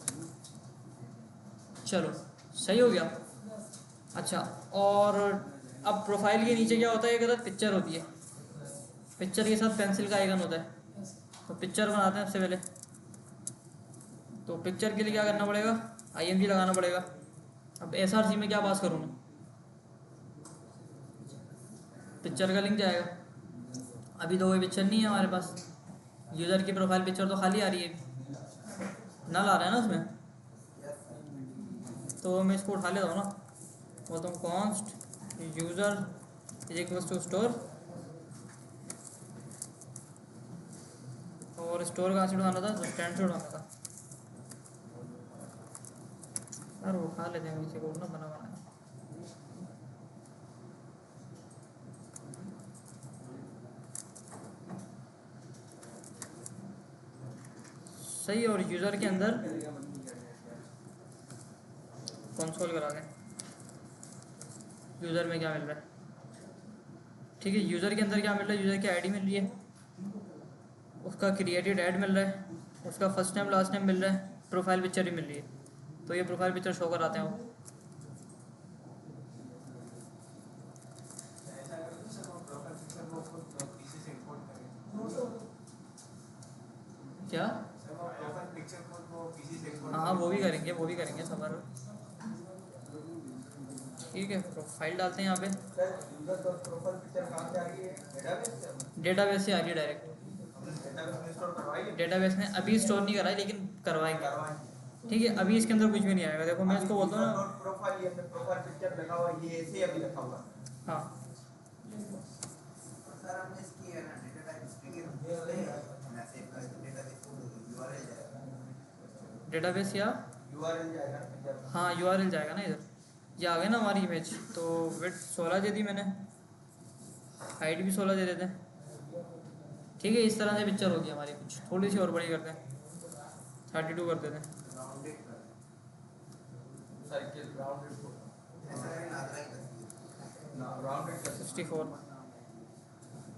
चलो सही हो गया। अच्छा, और अब प्रोफाइल के नीचे क्या होता है, एक अदर पिक्चर होती है, पिक्चर के साथ पेंसिल का आइकन होता है। तो पिक्चर बनाते हैं सबसे पहले। तो पिक्चर के लिए क्या करना पड़ेगा, IMG लगाना पड़ेगा। अब SRC में क्या पास करूँ मैं, पिक्चर का लिंक जाएगा। अभी तो कोई पिक्चर नहीं है हमारे पास, यूज़र की प्रोफाइल पिक्चर तो खाली आ रही है, नल आ रहा है ना उसमें। तो मैं इसको उठा लेता हूँ ना, बोलता हूँ const user is equals to store, और स्टोर कहाँ से उठाना था, तो स्टैंड से उठाना था। यार वो उठा लेते हैं नीचे को ना, बना बना। सही, और यूज़र के अंदर कंसोल करा दें, यूज़र में क्या मिल रहा है। ठीक है, यूज़र के अंदर क्या मिल रहा है, यूज़र की आईडी मिल रही है, उसका क्रिएटेड ऐड मिल रहा है, उसका फर्स्ट नेम लास्ट नेम मिल रहा है, प्रोफाइल पिक्चर भी मिल रही है। तो ये प्रोफाइल पिक्चर शो कराते हैं वो। क्या, हाँ वो भी करेंगे, वो भी करेंगे सबर। ठीक है, प्रोफाइल डालते हैं यहाँ पे, डेटाबेस से आ रही है डायरेक्ट। डेटाबेस ने अभी स्टोर नहीं कराई, लेकिन करवाएंगे। ठीक है, अभी इसके अंदर कुछ भी नहीं आएगा। देखो मैं इसको बोलता हूँ ना, प्रोफाइल पिक्चर लगा हुआ ये ऐसे ही अभी रखा हुआ। हाँ सर हमने इसकी है ना डेटा टाइप स्ट्रिंग है, सेव कर डेटाबेस को URL जाएगा, डेटाबेस या URL जाएगा पिक्चर। हाँ URL जाएगा ना इधर। ये आ गया ना हमारी इमेज। तो विड्थ 16 दे दी मैंने, हाइट भी 16 दे देते हैं। ठीक है, इस तरह से पिक्चर होगी हमारी। कुछ थोड़ी सी और बड़ी करते हैं, 32 कर देते हैं। राउंडेड कर सर्किल राउंडेड को ऐसा है ना आधा ही कर ना राउंडेड कर 64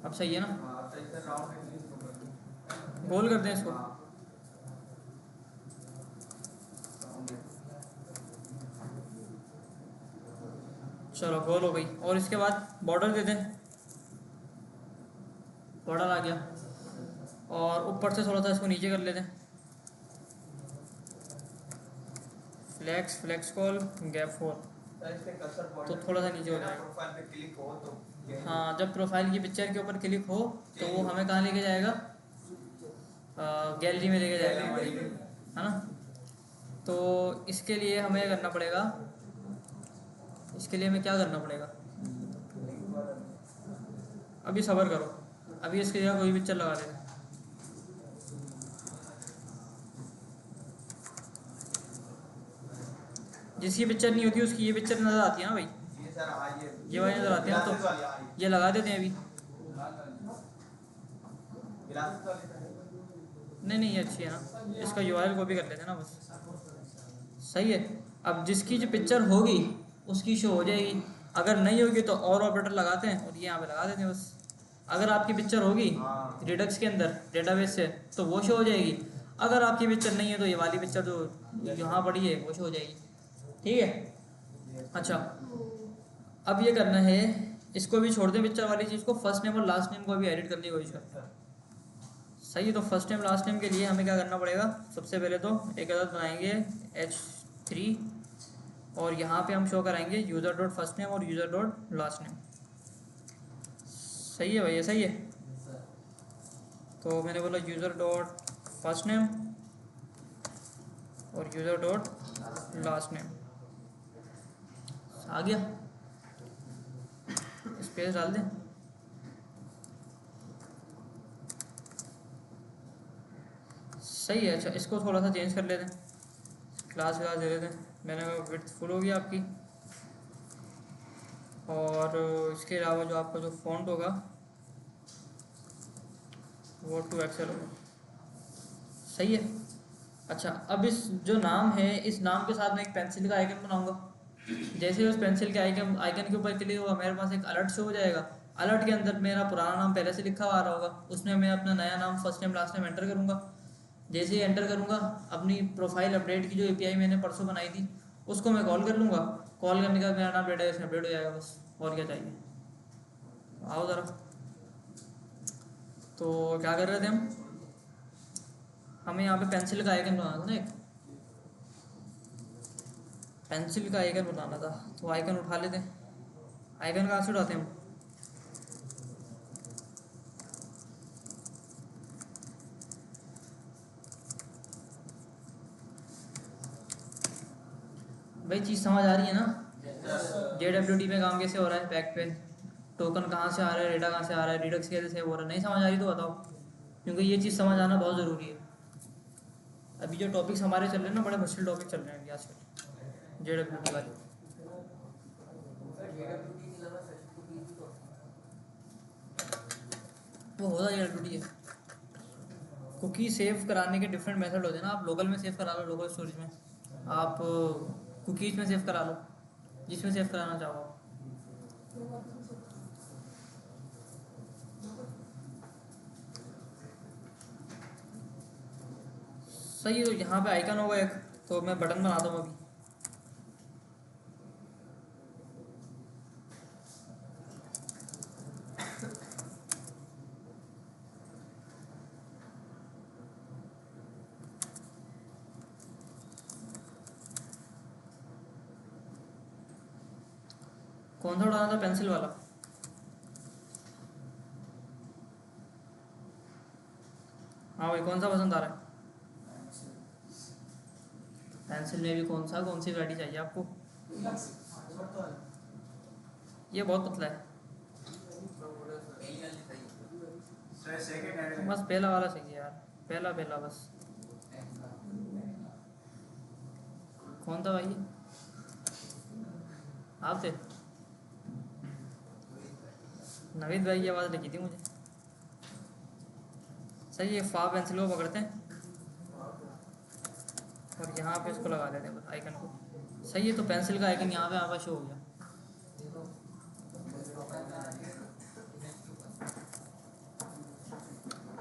अब सही है ना, हां सही से राउंडेड गोल करते हैं इसको। चलो गोल हो गई। और इसके बाद बॉर्डर दे दें, बॉर्डर आ गया। और ऊपर से थोड़ा सा इसको नीचे कर लेते हैं, फ्लेक्स कॉल गैप 4, तो थोड़ा सा नीचे हो जाएगा। प्रोफाइल पे क्लिक हो तो हाँ, जब प्रोफाइल की पिक्चर के ऊपर क्लिक हो तो वो हमें कहाँ लेके जाएगा, गैलरी में लेके जाएगा हमारी, है ना। तो इसके लिए हमें करना पड़ेगा, इसके लिए हमें क्या करना पड़ेगा, अभी सब्र करो, अभी इसकी जगह कोई पिक्चर लगा देते हैं। जिसकी पिक्चर नहीं होती उसकी ये पिक्चर नज़र आती है ना भाई, ये सर ये ये वाली नज़र आती है ना, तो ये लगा देते हैं अभी। ग्लासेस वाले का है। नहीं ये अच्छी है ना, इसका यूआरएल कॉपी कर लेते हैं ना बस। सही है। अब जिसकी जो पिक्चर होगी उसकी शो हो जाएगी, अगर नहीं होगी तो और ऑपरेटर लगाते हैं और ये यहाँ पे लगा देते हैं बस। अगर आपकी पिक्चर होगी हाँ। रिडक्स के अंदर डेटाबेस से तो वो शो हो जाएगी, अगर आपकी पिक्चर नहीं है तो ये वाली पिक्चर जो यहाँ पड़ी है वो शो हो जाएगी। ठीक है। अच्छा अब ये करना है, इसको भी छोड़ दें पिक्चर वाली चीज़ को, फर्स्ट नेम और लास्ट नेम को भी एडिट करने की कोशिश करते हैं। सही है। तो फर्स्ट नेम लास्ट नेम के लिए हमें क्या करना पड़ेगा, सबसे पहले तो एक अदद बनाएंगे H3 और यहाँ पे हम शो कराएंगे यूज़र डॉट फर्स्ट नेम और यूज़र डॉट लास्ट नेम। सही है भैया, सही है। तो मैंने बोला यूज़र डॉट फर्स्ट नेम और यूज़र डॉट लास्ट नेम आ गया, स्पेस डाल दें। सही है। अच्छा इसको थोड़ा सा चेंज कर लेते हैं, क्लास दे देते हैं। मैंने कहा विड्थ फुल होगी आपकी, और इसके अलावा जो आपका जो फ़ॉन्ट होगा वो 2XL होगा। सही है। अच्छा अब इस जो नाम है, इस नाम के साथ मैं एक पेंसिल का आइकन बनाऊंगा। जैसे ही उस पेंसिल के आइकन के ऊपर क्लिक होगा मेरे पास एक अलर्ट शो हो जाएगा। अलर्ट के अंदर मेरा पुराना नाम पहले से लिखा हुआ आ रहा होगा, उसमें मैं अपना नया नाम first name last name enter करूँगा। जैसे ही एंटर करूँगा अपनी प्रोफाइल अपडेट की जो एपीआई मैंने परसों बनाई थी उसको मैं कॉल कर लूँगा। कॉल करने का मेरा नाम डेटाबेस में अपडेट हो जाएगा बस, और क्या चाहिए। आओ ज़रा। तो क्या कर रहे थे हमें यहाँ पे पेंसिल का आइकन बनाना था ना, एक पेंसिल का आइकन बनाना था। तो आइकन उठा लेते हैं। आइकन कहाँ से उठाते हैं हम, भाई चीज़ समझ आ रही है ना। JWT में काम कैसे हो रहा है, बैक पे टोकन कहाँ से आ रहा है, डेटा कहाँ से आ रहा है, रिडक्स कैसे सेव हो रहा है। नहीं समझ आ रही तो बताओ, क्योंकि ये चीज़ समझ आना बहुत ज़रूरी है। अभी जो टॉपिक्स हमारे चल रहे हैं ना, बड़े मुश्किल टॉपिक चल रहे हैं अभी आजकल JWT वाले। वो होता JWT है। कुकी सेव कराने के डिफरेंट मेथड होते हैं ना। आप लोकल में सेव करा लो, लोकल स्टोरेज में, आप कुकीज़ में सेव करा लो, जिसमें सेव कराना चाहो। सही है। तो यहाँ पे आइकन होगा एक, तो मैं बटन बना दूँ अभी। कौन सा उठाना था, पेंसिल वाला। हाँ भाई कौन सा पसंद आ रहा है, पेंसिल में भी कौन सी वैरायटी चाहिए आपको। ये बहुत पतला है, बस पहला वाला सही है यार, पहला पहला बस। कौन था भाई, आप थे नवीद भाई की आवाज़ लिखी थी मुझे। सही है। फा पेंसिल को पकड़ते हैं और यहाँ पे इसको लगा देते हैं बस आइकन को। सही है। तो पेंसिल का आइकन यहाँ पे आपका शो हो गया।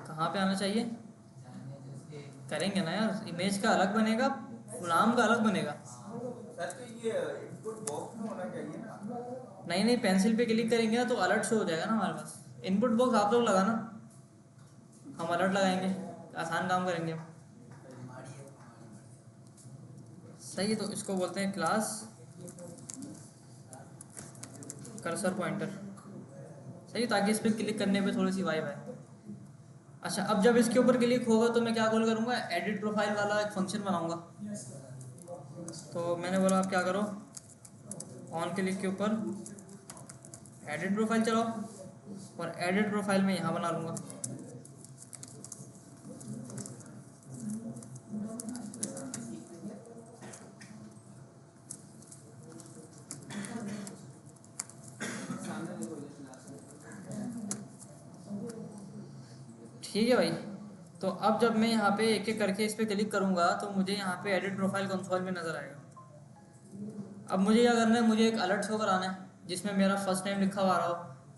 कहाँ पे आना चाहिए, करेंगे ना यार। इमेज का अलग बनेगा, नाम का अलग बनेगा। सर तो ये इनपुट बॉक्स में होना चाहिए ना। नहीं पेंसिल पे क्लिक करेंगे ना तो अलर्ट शो हो जाएगा ना हमारे पास। इनपुट बॉक्स आप लोग लगाना, हम अलर्ट लगाएंगे, आसान काम करेंगे हम। सही है। तो इसको बोलते हैं क्लास कर्सर पॉइंटर। सही है, ताकि इस पर क्लिक करने पे थोड़ी सी वाइब आए। अच्छा अब जब इसके ऊपर क्लिक होगा तो मैं क्या कॉल करूँगा, एडिट प्रोफाइल वाला एक फंक्शन बनाऊँगा। तो मैंने बोला आप क्या करो, ऑन क्लिक के ऊपर एडिट प्रोफाइल चलाओ, और एडिट प्रोफाइल में यहाँ बना लूँगा। ठीक है भाई। तो अब जब मैं यहाँ पे एक एक करके इस पर क्लिक करूँगा तो मुझे यहाँ पे एडिट प्रोफाइल कंसोल में नज़र आएगा। अब मुझे क्या करना है, मुझे एक अलर्ट शो कराना है जिसमें मेरा फर्स्ट नेम लिखा हुआ रहा हो,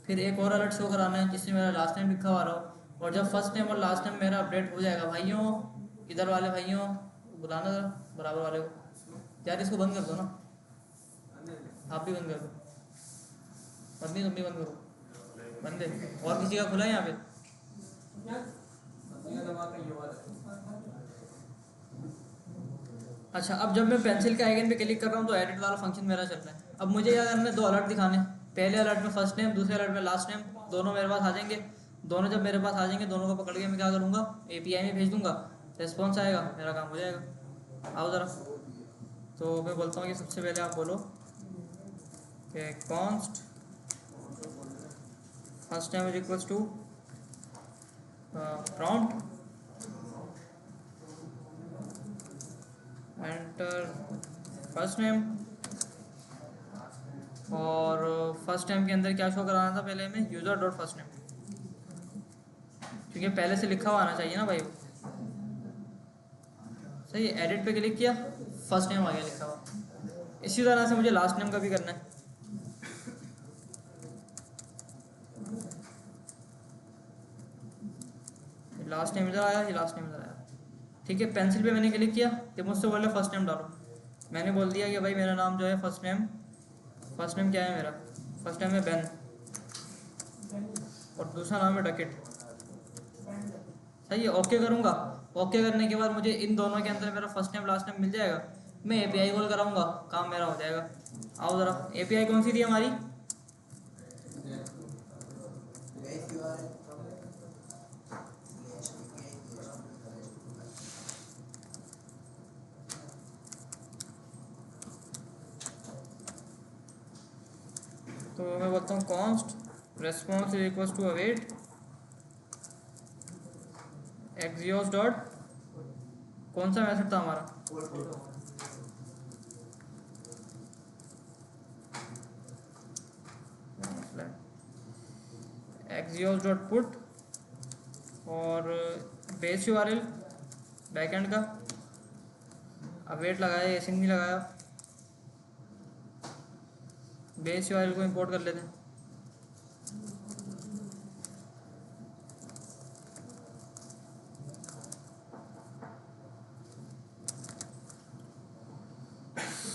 फिर एक और अलर्ट शो कराना है जिसमें मेरा लास्ट नेम लिखा हुआ रहा हो। और जब फर्स्ट नेम और लास्ट नेम मेरा अपडेट हो जाएगा भाइयों, इधर वाले भाइयों बुलाना ज़रा बराबर वाले को, यार इसको बंद कर दो ना, आप भी बंद कर दो, बंदी तुम भी बंद करो, बंदे और किसी का खुला है यहाँ पे? अच्छा, अब जब मैं पेंसिल के आइकन पे क्लिक कर रहा हूँ तो एडिट वाला फंक्शन मेरा चल रहा है। अब मुझे क्या करना है, दो अलर्ट दिखाने हैं। पहले अलर्ट में फर्स्ट नेम, दूसरे अलर्ट में लास्ट नेम, दोनों मेरे पास आ जाएंगे। दोनों जब मेरे पास आ जाएंगे, दोनों को पकड़ के मैं क्या करूँगा, API में भेज दूंगा, रिस्पॉन्स आएगा, मेरा काम हो जाएगा। आओ ज़रा, तो मैं बोलता हूँ कि सबसे पहले आप बोलो कि const first name is equals to prompt enter first name. और फर्स्ट नेम के अंदर क्या शो कराना था पहले में, यूज़र डॉट फर्स्ट नेम, क्योंकि पहले से लिखा हुआ आना चाहिए ना भाई। सही है, एडिट पे क्लिक किया, फर्स्ट नेम आ गया लिखा हुआ। इसी तरह से मुझे लास्ट नेम का भी करना है। लास्ट नेम इधर आया, ये लास्ट नेम इधर आया। ठीक है, पेंसिल पे मैंने क्लिक किया तो मुझसे बोले फर्स्ट नेम डालो। मैंने बोल दिया कि भाई मेरा नाम जो है फर्स्ट नेम क्या है मेरा, फर्स्ट नेम है बेन और दूसरा नाम है डकेट। सही है, ओके करूँगा। ओके करने के बाद मुझे इन दोनों के अंदर मेरा फर्स्ट नेम लास्ट नेम मिल जाएगा। मैं API कॉल कराऊंगा, काम मेरा हो जाएगा। आओ ज़रा, API कौन सी थी हमारी? तो मैं बोलता हूँ const response is equals to await axios dot, कौन सा मैसेज था हमारा, एक्सियोस डॉट पुट, और बेस URL बैकएंड का अवेट लगाया, एसिंग नहीं लगाया। बेस URL को इंपोर्ट कर लेते हैं।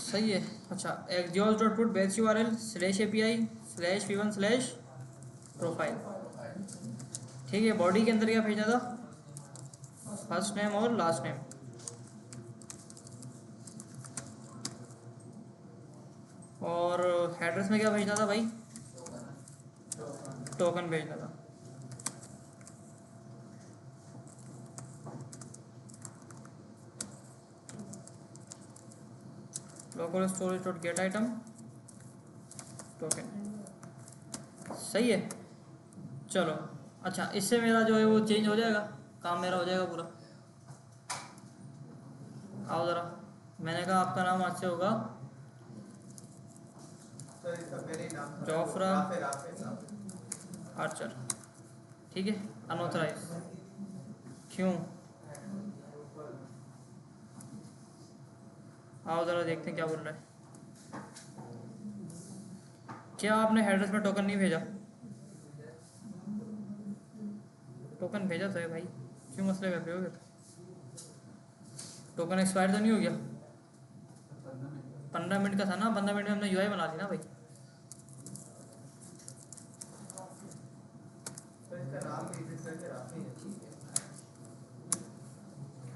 सही है। अच्छा, Axios dot put base URL slash API slash v1 slash profile. ठीक है, बॉडी के अंदर क्या भेजना था, फर्स्ट नेम और लास्ट नेम। और हेडर्स में क्या भेजना था भाई, टोकन भेजना था। Local storage dot gate item token. सही है, चलो। अच्छा, इससे मेरा जो है वो चेंज हो जाएगा, काम मेरा हो जाएगा पूरा। आओ ज़रा, मैंने कहा आपका नाम आज से होगा जोफ्रा आर्चर। ठीक है, अनऑथराइज क्यों? आओ ज़रा देखते हैं क्या बोल रहा है। क्या आपने हेडर्स में टोकन नहीं भेजा? टोकन भेजा तो है भाई, क्यों मसले कर रहे हो फिर? टोकन एक्सपायर तो नहीं हो गया? 15 मिनट का था ना, 15 मिनट में हमने UI बना दी ना भाई।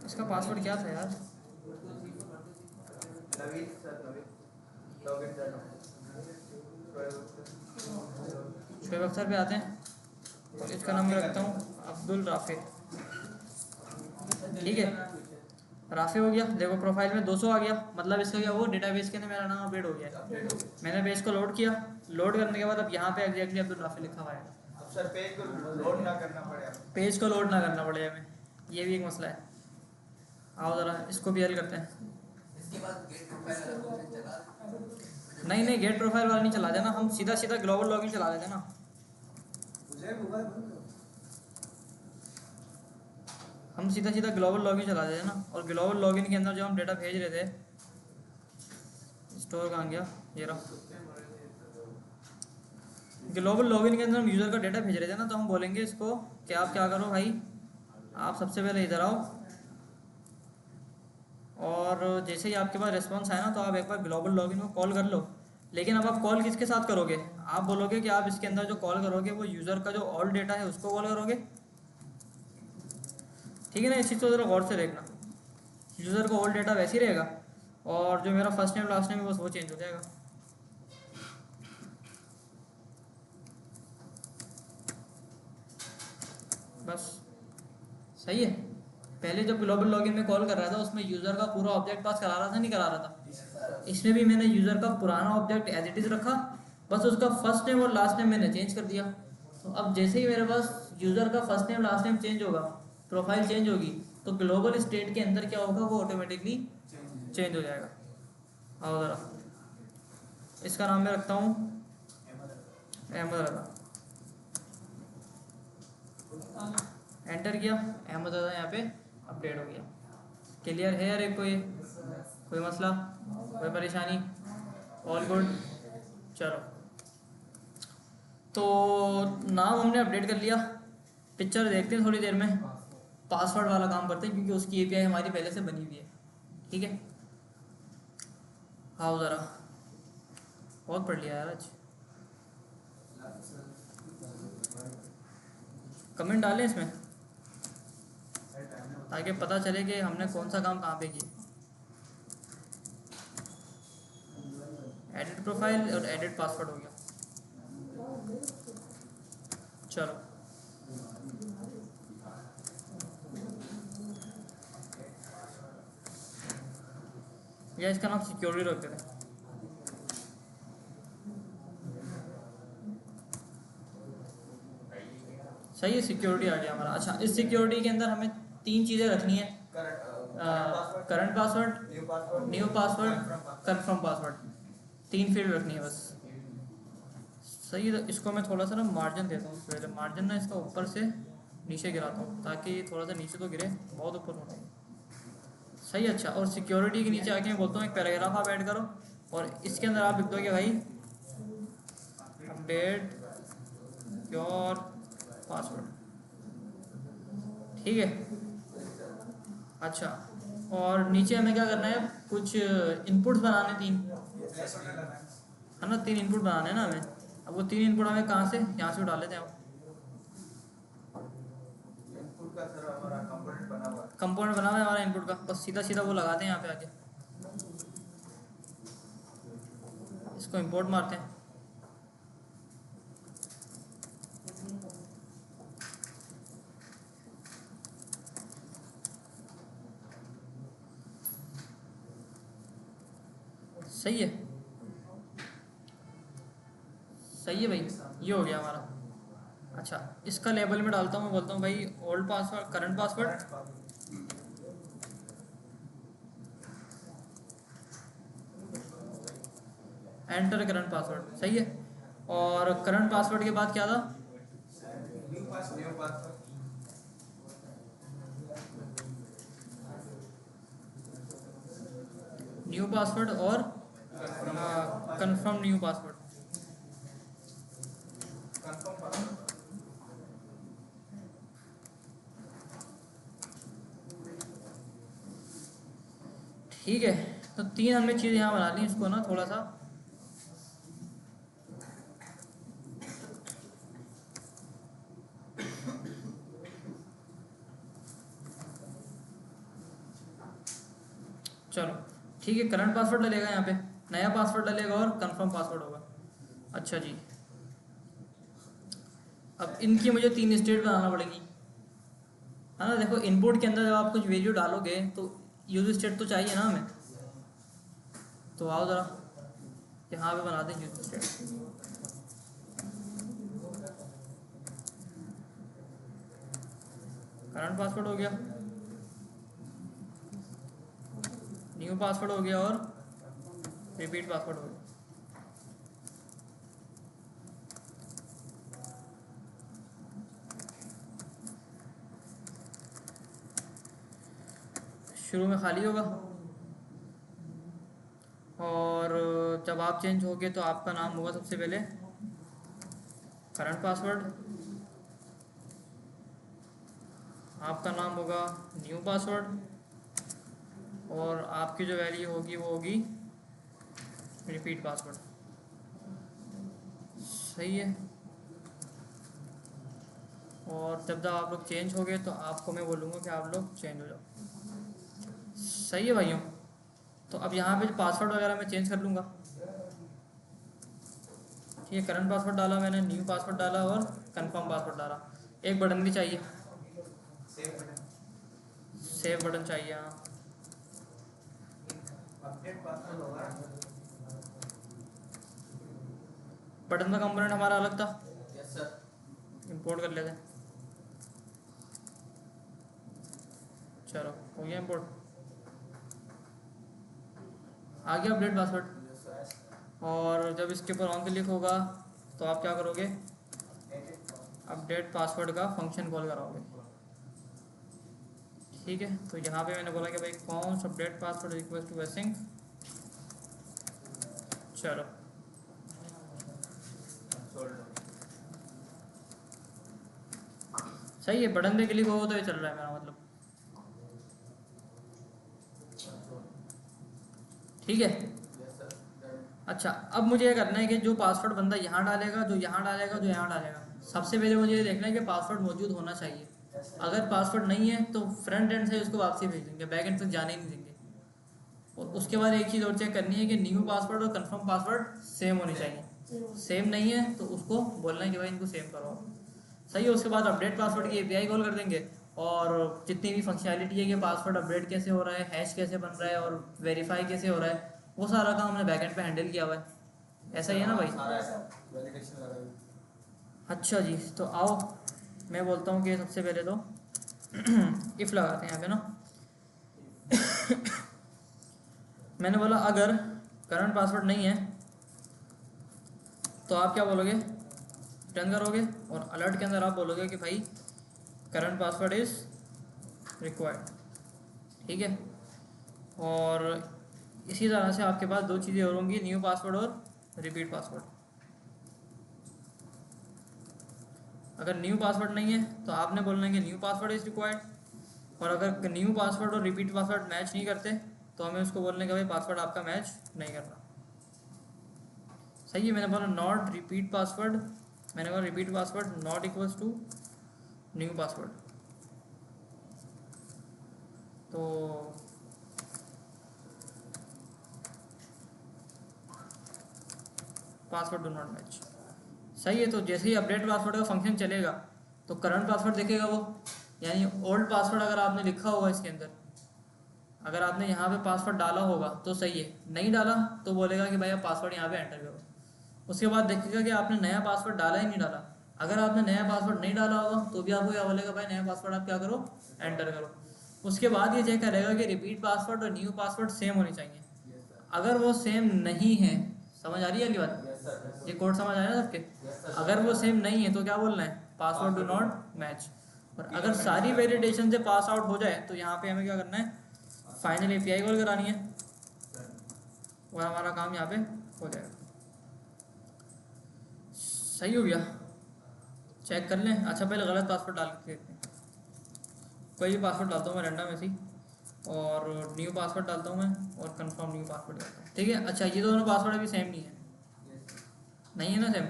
इसका पासवर्ड क्या था यार? शोएब अख्तर पे आते हैं और इसका नाम मैं रखता हूँ अब्दुल राफे। ठीक है, राफे हो गया। देखो प्रोफाइल में 200 आ गया, मतलब इसका क्या हुआ, डेटाबेस के अंदर मेरा नाम अपडेट हो गया। मैंने पेज को लोड किया, लोड करने के बाद अब यहाँ पे एग्जैक्टली अब्दुल राफे लिखा हुआ है। सर पेज को लोड ना करना पड़े, पेज को लोड ना करना पड़े हमें, ये भी एक मसला है। आओ ज़रा इसको भी हल करते हैं। इसके बाद गेट प्रोफाइल चला, नहीं, गेट प्रोफाइल वाला नहीं चला देना, हम सीधा सीधा ग्लोबल लॉगिन चला देते ना। हम सीधा सीधा ग्लोबल लॉगिन चला देते हैं ना, और ग्लोबल लॉगिन के अंदर जो हम डेटा भेज रहे थे, स्टोर कहाँ गया, ये रहा। ग्लोबल लॉगिन के अंदर हम यूज़र का डेटा भेज रहे थे ना, तो हम बोलेंगे इसको कि आप क्या करो भाई, आप सबसे पहले इधर आओ, और जैसे ही आपके पास रिस्पॉन्स आया ना, तो आप एक बार ग्लोबल लॉगिन को कॉल कर लो। लेकिन अब आप कॉल किसके साथ करोगे, आप बोलोगे कि आप इसके अंदर जो कॉल करोगे वो यूज़र का जो ऑल डेटा है उसको कॉल करोगे, ठीक है ना। इस चीज़ को ज़रा गौर से देखना, यूज़र का ऑल डेटा वैसे ही रहेगा, और जो मेरा फर्स्ट नेम लास्ट नेम है बस वो चेंज हो जाएगा। बस सही है। पहले जब ग्लोबल लॉगिन में कॉल कर रहा था उसमें यूज़र का पूरा ऑब्जेक्ट पास करा रहा था, नहीं करा रहा था। इसमें भी मैंने यूज़र का पुराना ऑब्जेक्ट एज इट इज़ रखा, बस उसका फर्स्ट नेम और लास्ट नेम मैंने चेंज कर दिया। तो अब जैसे ही मेरे पास यूज़र का first name last name change होगा, प्रोफाइल चेंज होगी, तो ग्लोबल स्टेट के अंदर क्या होगा, वो ऑटोमेटिकली चेंज हो जाएगा। और ज़रा इसका नाम मैं रखता हूँ अहमद रजा। एंटर किया, अहमद रजा यहाँ पे अपडेट हो गया। क्लियर है यार, कोई मसला, कोई परेशानी, ऑल गुड। चलो, तो नाम हमने अपडेट कर लिया, पिक्चर देखते हैं थोड़ी देर में, पासवर्ड वाला काम करते हैं क्योंकि उसकी एपीआई हमारी पहले से बनी हुई है, ठीक है। आओ ज़रा, बहुत पढ़ लिया यार आज। कमेंट डालें इसमें ताकि पता चले कि हमने कौन सा काम कहाँ पे किया। एडिट प्रोफाइल और एडिट पासवर्ड हो गया। चलो, या इसका नाम सिक्योरिटी रख देते हैं। सही है, सिक्योरिटी आ गया हमारा। अच्छा, इस सिक्योरिटी के अंदर हमें 3 चीज़ें रखनी है, current password, new password, confirm password, 3 field रखनी है बस। सही है, तो इसको मैं थोड़ा सा ना मार्जिन देता हूँ, पहले मार्जिन ना इसका ऊपर से नीचे गिराता हूँ ताकि थोड़ा सा नीचे तो गिरे, बहुत ऊपर होना है। सही, अच्छा। और सिक्योरिटी के नीचे आके मैं बोलता हूँ एक पैराग्राफ आप ऐड करो, और इसके अंदर आप लिख दो कि भाई अपडेट योर पासवर्ड, ठीक है। अच्छा, और नीचे हमें क्या करना है, कुछ इनपुट्स बनाने 3, है ना, 3 इनपुट बनाने हैं ना हमें। अब वो 3 इनपुट हमें कहाँ से, यहाँ से उठा लेते हैं। इनपुट का सर हमारा कंपोनेंट बना हुआ है, कंपोनेंट बना हुआ है हमारा इनपुट का, बस सीधा सीधा वो लगाते हैं यहाँ पे आके, इसको इंपोर्ट मारते हैं। सही है, सही है भाई, ये हो गया हमारा। अच्छा, इसका लेबल में डालता हूँ, मैं बोलता हूँ भाई old password, current password, enter current password. सही है, और करंट पासवर्ड के बाद क्या था, न्यू पासवर्ड, न्यू पासवर्ड, और confirm new password. Confirm password, ठीक है, तो 3 हमने चीज़ यहाँ बना ली, इसको ना थोड़ा सा चलो, ठीक है। करंट पासवर्ड डलेगा यहाँ पे, नया पासवर्ड डलेगा, और कंफर्म पासवर्ड होगा। अच्छा जी, अब इनकी मुझे 3 स्टेट बनाना पड़ेगी, है ना। देखो, इनपुट के अंदर जब आप कुछ वैल्यू डालोगे तो यूज स्टेट तो चाहिए ना हमें, तो आओ ज़रा यहाँ पे बना दें यूज स्टेट। करंट पासवर्ड हो गया, न्यू पासवर्ड हो गया, और रिपीट पासवर्ड हो गया। शुरू में खाली होगा, और जब आप चेंज होगे तो आपका नाम होगा सबसे पहले करंट पासवर्ड, आपका नाम होगा न्यू पासवर्ड, और आपकी जो वैल्यू होगी वो होगी रिपीट पासवर्ड। सही है। और जब आप लोग चेंज हो गए तो आपको मैं बोलूँगा कि आप लोग चेंज हो जाओ। सही है भाइयों। तो अब यहाँ पे पासवर्ड वगैरह मैं चेंज कर लूँगा। ठीक है, करंट पासवर्ड डाला मैंने, न्यू पासवर्ड डाला और कंफर्म पासवर्ड डाला। एक बटन भी चाहिए, सेव बटन चाहिए। हाँ, अपडेट पासवर्ड होगा। बटन का कंपोनेंट हमारा अलग था, यस सर। इंपोर्ट कर लेते हैं। चलो हो गया इंपोर्ट, आ गया अपडेट पासवर्ड। Yes sir. और जब इसके ऊपर ऑन क्लिक होगा तो आप क्या करोगे, अपडेट पासवर्ड का फंक्शन कॉल कराओगे। ठीक है, तो यहाँ पे मैंने बोला कि भाई कौन सा update password request to async. चलो सही है, बटन पे क्लिक होगा तो ये चल रहा है मेरा मतलब। ठीक है। Yes sir. अच्छा, अब मुझे ये करना है कि जो पासवर्ड बंदा यहाँ डालेगा, जो यहाँ डालेगा, जो यहाँ डालेगा, सबसे पहले मुझे ये देखना है कि पासवर्ड मौजूद होना चाहिए। अगर पासवर्ड नहीं है तो फ्रंट एंड से उसको वापसी भेज देंगे, बैक एंड तक जाने ही नहीं देंगे। और उसके बाद एक चीज़ और चेक करनी है कि न्यू पासवर्ड और कंफर्म पासवर्ड सेम होनी चाहिए। सेम नहीं है तो उसको बोलना है कि भाई इनको सेम करो। सही है। उसके बाद अपडेट पासवर्ड की एपीआई कॉल कर देंगे, और जितनी भी फंक्शनैलिटी है कि पासवर्ड अपडेट कैसे हो रहा है, हैश कैसे बन रहा है और वेरीफाई कैसे हो रहा है, वो सारा काम हमने बैकएंड पे हैंडल किया हुआ है। ऐसा ही है ना भाई? वैलिडेशन लगा हुआ है। अच्छा जी, तो आओ मैं बोलता हूँ कि सबसे पहले तो इफ़ लगाते हैं यहाँ पे ना। मैंने बोला अगर करंट पासवर्ड नहीं है तो आप क्या बोलोगे, रिटर्न करोगे, और अलर्ट के अंदर आप बोलोगे कि भाई करंट पासवर्ड इज़ रिक्वायर्ड। ठीक है। और इसी तरह से आपके पास दो चीज़ें और होंगी, न्यू पासवर्ड और रिपीट पासवर्ड। अगर न्यू पासवर्ड नहीं है तो आपने बोलना है कि न्यू पासवर्ड इज़ रिक्वायर्ड, और अगर न्यू पासवर्ड और रिपीट पासवर्ड मैच नहीं करते तो हमें उसको बोलने का भाई पासवर्ड आपका मैच नहीं कर रहा। सही है। मैंने बोला नॉट रिपीट पासवर्ड, मैंने बोला repeat password not equals to new password. तो पासवर्ड डू नॉट मैच। सही है। तो जैसे ही अपडेट पासवर्ड का फंक्शन चलेगा तो करंट पासवर्ड देखेगा वो, यानी ओल्ड पासवर्ड अगर आपने लिखा होगा इसके अंदर, अगर आपने यहाँ पे पासवर्ड डाला होगा तो सही है, नहीं डाला तो बोलेगा कि भाई आप पासवर्ड यहाँ पे एंटर करो। उसके बाद देखेगा कि आपने नया पासवर्ड डाला ही नहीं डाला। अगर आपने नया पासवर्ड नहीं डाला होगा तो भी आपको क्या बोलेगा, भाई नया पासवर्ड आप क्या करो, एंटर करो। उसके बाद ये चेक करेगा कि रिपीट पासवर्ड और न्यू पासवर्ड सेम होनी चाहिए। अगर वो सेम नहीं है, समझ आ रही है अगली बात? ये कोड समझ आया ना सबके? अगर वो सेम नहीं है तो क्या बोलना है, पासवर्ड डू नॉट मैच। और अगर सारी वैलिडेशन से पास आउट हो जाए तो यहाँ पे हमें क्या करना है, फाइनल एपीआई कॉल करानी है, और हमारा काम यहाँ पे हो जाएगा। सही हो गया? चेक कर लें। अच्छा पहले गलत पासवर्ड डाल के देखते हैं। कोई भी पासवर्ड डालता हूँ मैं रैंडम ऐसे ही, और न्यू पासवर्ड डालता हूँ मैं, और कंफर्म न्यू पासवर्ड डालता हूँ। ठीक है। अच्छा ये दोनों पासवर्ड अभी सेम नहीं है, नहीं है ना सेम?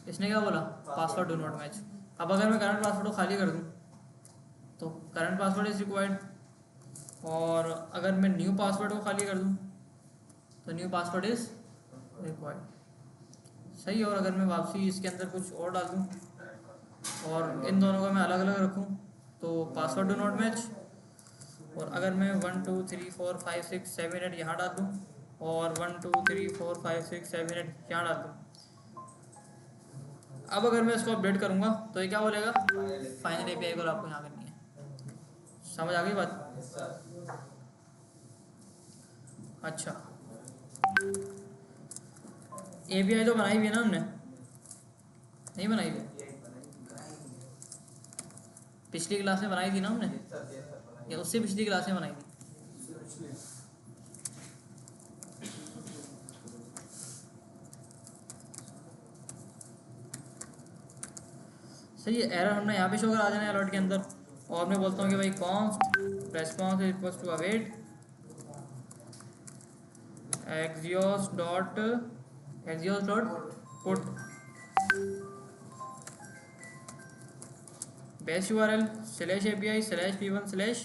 इसने क्या बोला, पासवर्ड डू नॉट मैच। अब अगर मैं करंट पासवर्ड को खाली कर दूँ तो करंट पासवर्ड इज़ रिक्वायर्ड, और अगर मैं न्यू पासवर्ड को खाली कर दूँ तो न्यू पासवर्ड इज़ रिक्वायर्ड। सही है। और अगर मैं वापसी इसके अंदर कुछ और डाल दूँ और इन दोनों को मैं अलग अलग रखूँ तो पासवर्ड डू नॉट मैच। और अगर मैं 1 2 3 4 5 6 7 8 यहाँ डाल दूँ, और 1 2 3 4 5 6 7 8 यहाँ डाल दूँ, अब अगर मैं इसको अपडेट करूँगा तो ये क्या बोलेगा, फाइनल एपीआई कॉल आपको यहाँ करनी है। समझ आ गई बात? अच्छा, एपीआई तो बनाई हुई है ना हमने, नहीं बनाई हुई? पिछली क्लास में बनाई थी ना हमने। या उससे पिछली क्लासें बनाई थी? सही है, एरर हमने यहाँ पे शो करा देना है अलर्ट के अंदर, और मैं बोलता हूँ कि भाई const response is equals to await axios dot put base URL slash API slash p1 slash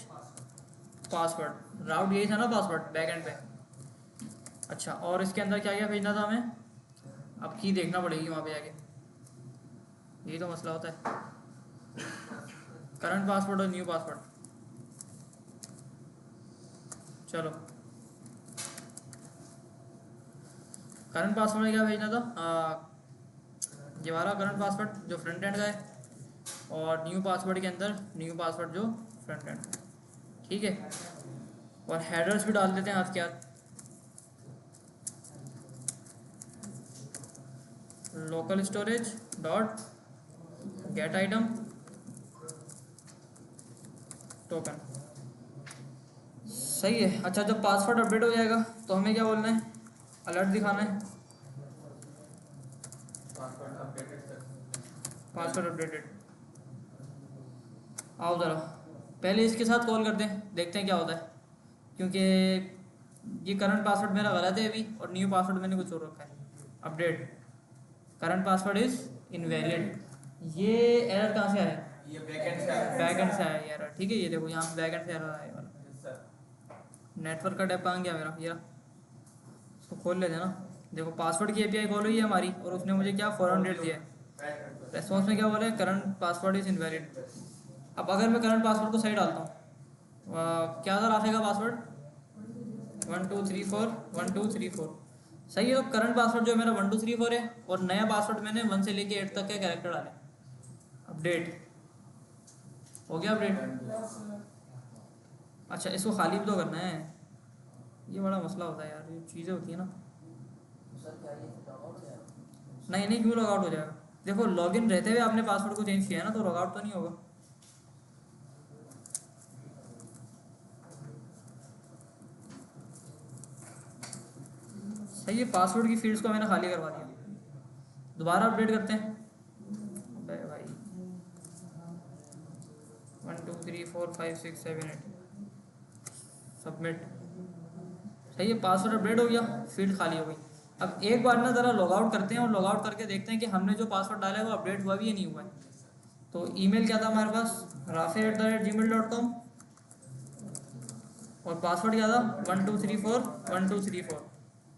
password. Route यही था ना पासवर्ड बैक एंड पे। अच्छा, और इसके अंदर क्या क्या भेजना था हमें? अब की देखना पड़ेगी वहाँ पे जाके, यही तो मसला होता है। करंट पासवर्ड और न्यू पासवर्ड। चलो, करंट पासवर्ड में क्या भेजना था? ये वाला करंट पासवर्ड जो फ्रंट एंड का है, और न्यू पासवर्ड के अंदर न्यू पासवर्ड जो फ्रंट एंड का है। ठीक है, और हेडर्स भी डाल देते हैं हाथ के हाथ। Local storage dot gate item token. सही है। अच्छा, जब पासवर्ड अपडेट हो जाएगा तो हमें क्या बोलना है? अलर्ट दिखाना है पासवर्ड अपडेटेड। आओ ज़रा पहले इसके साथ कॉल करते हैं, देखते हैं क्या होता है, क्योंकि ये करंट पासवर्ड मेरा गलत है अभी, और न्यू पासवर्ड मैंने कुछ और रखा है। Update current password is invalid. ये एरर कहाँ से आया? ये बैकएंड से आया है। बैकएंड से आया ये एरर। ठीक है, ये देखो यहाँ बैकएंड से एरर आया वाला। नेटवर्क का टैब कहाँ गया मेरा? ये इसको खोल लेते हैं ना। देखो पासवर्ड की एपीआई कॉल हुई है हमारी, और उसने मुझे क्या फॉरन डेट दिया है। रेस्पॉन्स में क्या बोला है? Current password is invalid. अब अगर मैं करंट पासवर्ड को सही डालता हूँ, क्या था राफे का पासवर्ड? 1 2 3 4 1 2 3 4। सही है। तो करंट पासवर्ड जो है मेरा 1 2 3 4 है, और नया पासवर्ड मैंने 1 से लेके 8 तक के कैरेक्टर डाले। अपडेट हो गया अपडेट। अच्छा, इसको खाली भी तो करना है, ये बड़ा मसला होता है यार, ये चीज़ें होती है ना। नहीं नहीं, क्यों लॉग आउट हो जाएगा? देखो लॉगिन रहते हुए आपने पासवर्ड को चेंज किया है ना, तो लॉग आउट तो नहीं होगा। सही है, पासवर्ड की फील्ड्स को मैंने खाली करवा दिया। दोबारा अपडेट करते हैं भाई। 1 2 3 4 5 6 7 8 सबमिट। सही है, पासवर्ड अपडेट हो गया, फील्ड खाली हो गई। अब एक बार ना ज़रा लॉग आउट करते हैं, और लॉग आउट करके देखते हैं कि हमने जो पासवर्ड डाला है वो अपडेट हुआ भी या नहीं हुआ है। तो ईमेल क्या था हमारे पास? rafi@gmail.com, और पासवर्ड क्या था? 1 2 3 4 1 2 3 4।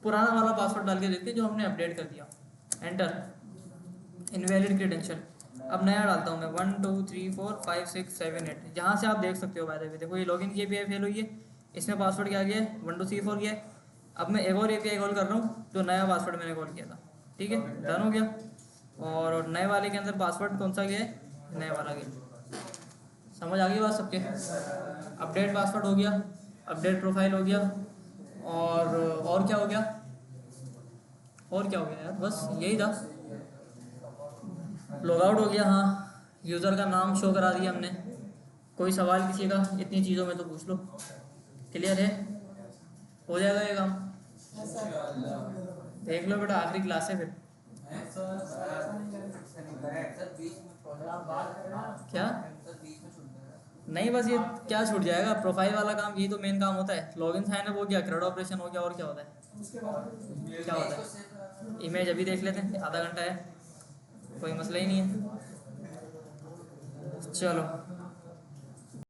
पुराना वाला पासवर्ड डाल के देखते हैं जो हमने अपडेट कर दिया। एंटर। Invalid credential. अब नया डालता हूँ मैं 1 2 3 4 5 6 7 8। जहाँ से आप देख सकते हो बाय द वे, देखो ये लॉगिन की एपीआई फेल हुई है, इसमें पासवर्ड क्या गया है? 1 2 3 4 गया है। अब मैं एक और एपीआई कॉल कर रहा हूँ जो नया पासवर्ड मैंने कॉल किया था। ठीक है, डन हो गया। और नए वाले के अंदर पासवर्ड कौन सा गया है? नया वाला गया। समझ आ गई बात सबके? अपडेट पासवर्ड हो गया, अपडेट प्रोफाइल हो गया, और क्या हो गया? और क्या हो गया यार? बस यही था। लॉग आउट हो गया, हाँ। यूज़र का नाम शो करा दिया हमने। कोई सवाल किसी का इतनी चीज़ों में तो पूछ लो। क्लियर है? हो जाएगा ये काम। देख लो बेटा, आखिरी क्लास है फिर। क्या? नहीं, बस ये क्या छूट जाएगा? प्रोफाइल वाला काम, यही तो मेन काम होता है। लॉगिन साइन अप हो गया, क्रेड ऑपरेशन हो गया, और क्या होता है? क्या होता है? इमेज अभी देख लेते हैं, आधा घंटा है, कोई मसला ही नहीं है। चलो।